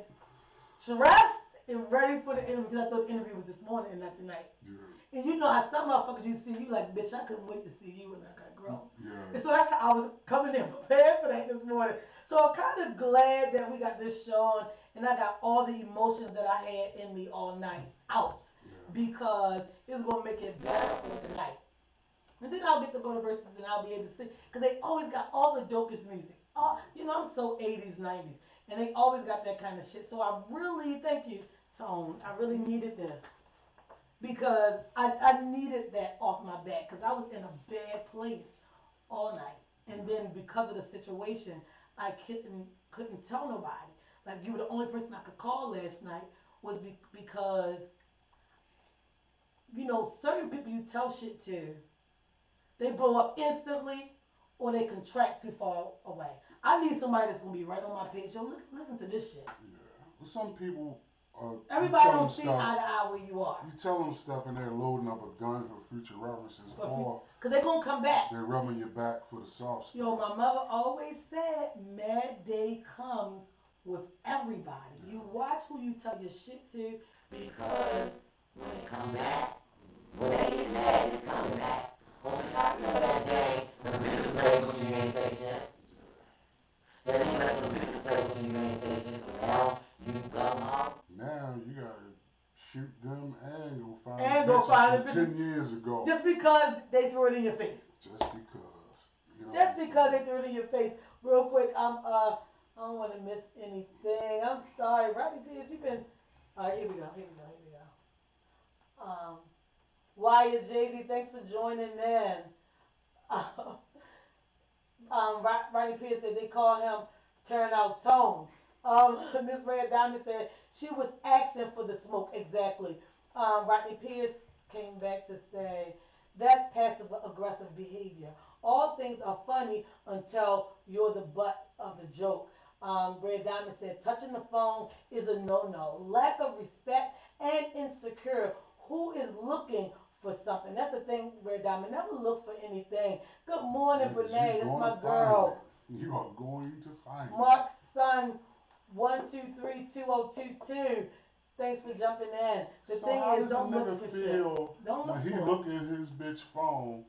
dressed and ready for the interview because I thought the interview was this morning and not tonight. Yeah. And you know how some motherfuckers you see, you like, bitch, I couldn't wait to see you when I got grown. Yeah. And so that's how I was coming in prepared for that this morning. So I'm kind of glad that we got this show on and I got all the emotions that I had in me all night out. Yeah. Because it's going to make it better for tonight. And then I'll get to go to verses and I'll be able to sing. Because they always got all the dopest music. You know, I'm so 80s, 90s. And they always got that kind of shit. So I really, thank you, Tone. I really needed this. Because I needed that off my back. Because I was in a bad place all night. And then because of the situation, I couldn't tell nobody. Like you were the only person I could call last night was because, you know, certain people you tell shit to, they blow up instantly or they contract too far away. I need somebody that's gonna be right on my page. Yo, listen to this shit. Yeah. Well, some people Everybody don't see eye to eye where you are. You tell them stuff and they're loading up a gun for future references, or because they're gonna come back. They're rubbing your back for the soft spot. Yo, my mother always said, mad day comes with everybody. Yeah. You watch who you tell your shit to because when they come back, when they get mad, it's coming back. When we talking about that day, the music label you ain't say shit. Then you let the music label you ain't say shit. So now you come out. Now you gotta shoot them and go find and 10 years ago. Just because they threw it in your face. Just because. You know just because they threw it in your face. Real quick, I don't want to miss anything. I'm sorry, Rodney Pierce, you've been. All right, here we go. Wyatt Jay-Z, thanks for joining in. Rodney Pierce said they call him Turnout Tone. Miss Red Diamond said she was asking for the smoke. Exactly. Rodney Pierce came back to say that's passive aggressive behavior. All things are funny until you're the butt of the joke. Red Diamond said touching the phone is a no-no. Lack of respect and insecure. Who is looking for something? That's the thing, Red Diamond. Never look for anything. Good morning, Renee. That's my girl. You are going to find it. Mark's son, 1232022. Thanks for jumping in. The so thing how is, does don't a look nigga for feel shit. Don't look when he for look at his bitch phone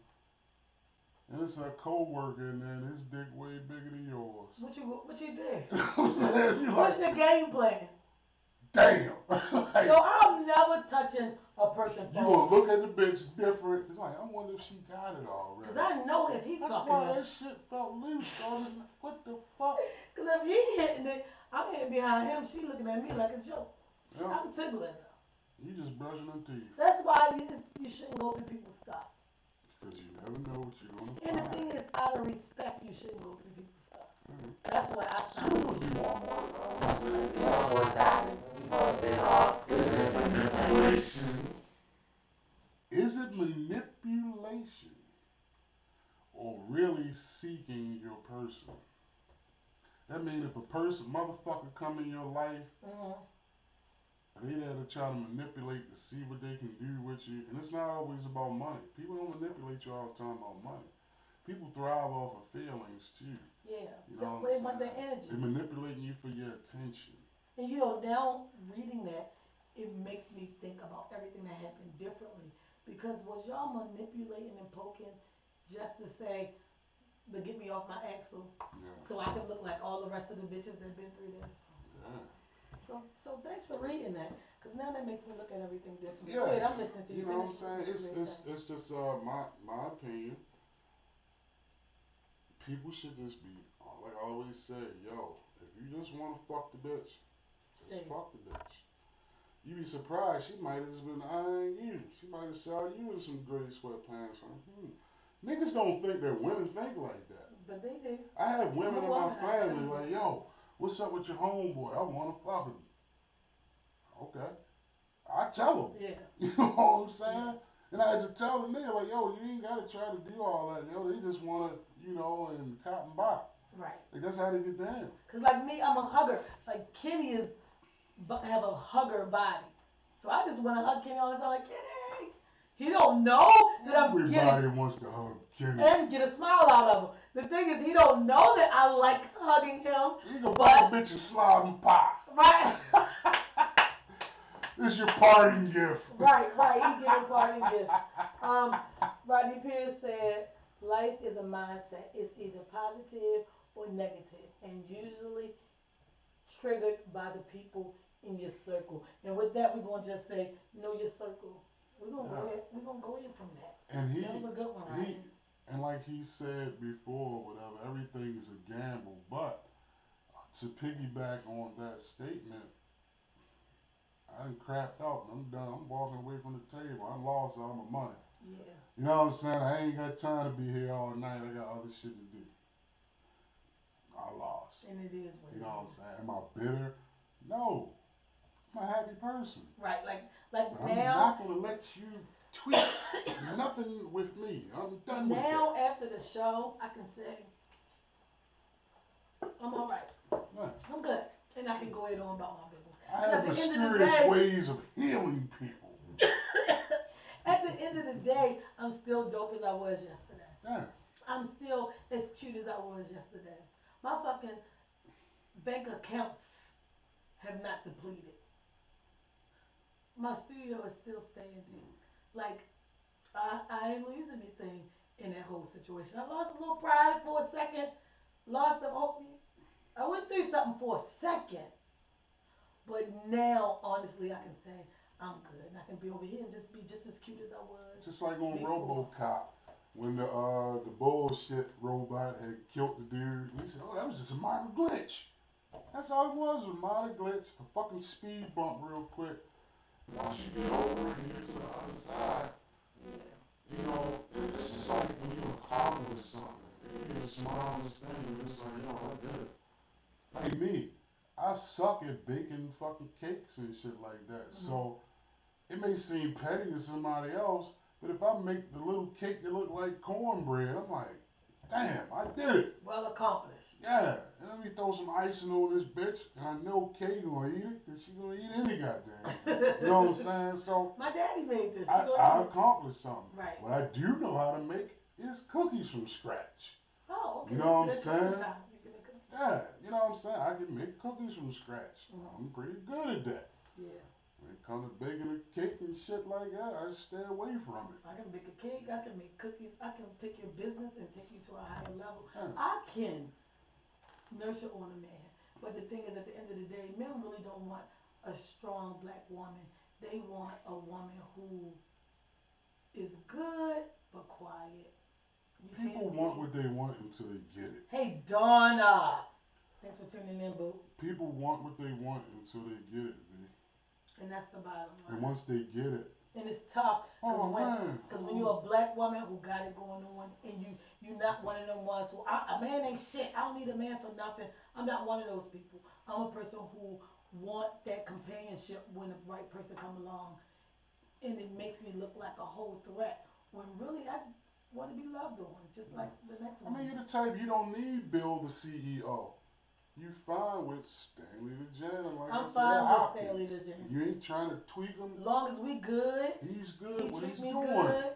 and it's a co-worker and then his dick way bigger than yours? What you did? What's your game plan? Damn. Yo, I'm never touching a person's phone. You gonna look at the bitch different. It's like, I wonder if she got it already. Cause I know if he That's fucking why that shit felt loose. What the fuck? Cause if he hitting it, I'm hitting behind him. She looking at me like a joke. Yeah. I'm tickling her. You just brushing her teeth. That's why you shouldn't go through people's stuff. Because you never know what you're gonna and find. And the thing is, out of respect, you shouldn't go through people's stuff. Mm-hmm. really seeking your person. That means if a person, motherfucker, come in your life, Mm-hmm. they there to try to manipulate to see what they can do with you, and it's not always about money. People don't manipulate you all the time about money. People thrive off of feelings too. Yeah. You know They what want I'm their saying? energy. They're manipulating you for your attention. And you know, now reading that, it makes me think about everything that happened differently. Because was y'all manipulating and poking just to say, to get me off my axle, Yeah. so I can look like all the rest of the bitches that been through this? Yeah. So thanks for reading that, because now that makes me look at everything differently. Yeah. Go ahead, I'm listening to you. You know what I'm Finish saying? what you It's ready to it's say. it's just my opinion. People should just be like I always say, yo, if you just want to fuck the bitch, Say just it. fuck the bitch. You be surprised. She might have just been eyeing you. She might have saw you in some gray sweatpants. Niggas don't think that women think like that. But they do. I have I'm women a in my woman, I can tell family you like, that. yo, what's up with your homeboy? I want to fuck him. Okay. I tell them. Yeah. You know what I'm Yeah. saying? And I had to tell the nigga, like, yo, you ain't got to try to do all that. Yo, they just want to, and cotton buy. Right. Like, that's how they get down. Cause like me, I'm a hugger. Like Kenny have a hugger body, so I just want to hug Kenny all the time. Like Kenny, he don't know that I'm Everybody getting wants to hug Kenny. and get a smile out of him. The thing is, he don't know that I like hugging him. You can buy a bitch a sliding pie. Right. This your parting gift. Right. He giving parting gifts. Um, Rodney Pierce said, "Life is a mindset. It's either positive or negative, and usually triggered by the people in your circle." And with that, we're gonna just say, know your circle. We're gonna go Yeah. ahead. We're gonna go in from that. And That was a good one, he, right? and like he said before, whatever, everything is a gamble. But to piggyback on that statement, I done crapped out. I'm done. I'm walking away from the table. I lost all my money. Yeah. You know what I'm saying? I ain't got time to be here all night. I got other shit to do. I lost. And it is what You it know what I'm is. saying? Am I bitter? No. I'm a happy person. Right. Like But I'm now. not gonna let you tweet nothing with me. I'm done with Now that. after the show, I can say I'm all right. Right. I'm good, and I can go ahead on about my business. I 'Cause have at the end of the mysterious day, ways of healing people. at the end of the day, I'm still dope as I was yesterday. Yeah. I'm still as cute as I was yesterday. My fucking bank accounts have not depleted. My studio is still standing. Like I ain't lose anything in that whole situation. I lost a little pride for a second. Lost the whole. I went through something for a second, but now honestly I can say I'm good and I can be over here and just be just as cute as I was Just like on before. RoboCop, when the bullshit robot had killed the dude, he said, "Oh, that was just a minor glitch." That's all it was, a minor glitch, a fucking speed bump, real quick. Once you get over it and get to the other side, it's just like when you accomplish something. It be the smallest thing, and it's like, I did it. Like me, I suck at baking fucking cakes and shit like that. Mm-hmm. So it may seem petty to somebody else, but if I make the little cake that look like cornbread, I'm like, damn, I did it. Well accomplished. Yeah, and let me throw some icing on this bitch, and I know Kay gonna eat it, cause she gonna eat any goddamn thing. You know what I'm saying? So My daddy made this. I accomplished something. Right. What I do know how to make is cookies from scratch. Oh, okay. You know what I'm This is good saying? cookies time. You can make cookies. Yeah, you know what I'm saying? I can make cookies from scratch. Mhm. I'm pretty good at that. Yeah. When it comes to baking a cake and shit like that, I stay away from it. I can bake a cake. I can make cookies. I can take your business and take you to a higher level. Yeah. I can nurture on a man. But the thing is, at the end of the day, men really don't want a strong black woman. They want a woman who is good but quiet. You People can't want be. what they want until they get it. Hey, Donna. Thanks for tuning in, boo. People want what they want until they get it, man. And that's the bottom line. And once they get it, And it's tough oh man, because when you're a black woman who got it going on and you're not one of them ones who a man ain't shit. I don't need a man for nothing. I'm not one of those people. I'm a person who want that companionship when the right person come along, and it makes me look like a whole threat. When really want to be loved on, just like the next I one. mean, you're the type you don't need Bill the CEO. You fine with Stanley the janitor, like I I'm said, fine with Hopkins. Stanley the janitor. You ain't trying to tweak him. As long as we good, He's good. he What treat he's me doing. good,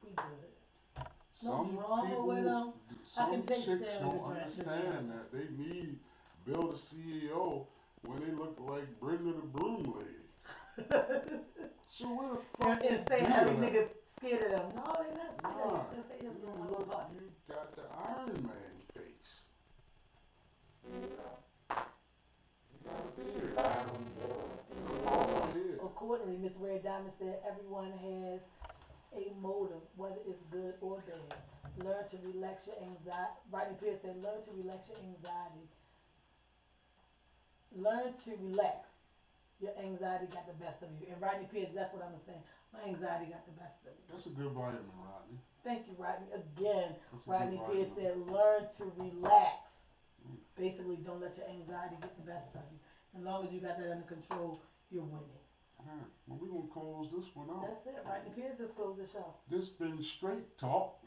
we good. No Some drama with people, him. I can some take chicks Stanley don't the understand janitor. that they need Bill the CEO when they look like Brenda the broom lady. So where the fuck you And saying every doing that? nigga scared of them. No, they not scared of you, Nah, sis. They just you don't want no look, parts. you got the Iron Man face. Yeah. Accordingly, Miss Red Diamond said everyone has a motive, whether it's good or bad. Learn to relax your anxiety. Rodney Pierce said, learn to relax your anxiety. Learn to relax. Your anxiety got the best of you. And Rodney Pierce, that's what I'm saying. My anxiety got the best of me. That's a good vitamin, Rodney. Thank you, Rodney. Again, That's a good Rodney Pierce vitamin. said, learn to relax. Mm. Basically, don't let your anxiety get the best of you. As long as you got that under control, you're winning. Alright, well, we're going to close this one out. That's it. Rodney Pierce just closed the show. This been Straight Talk.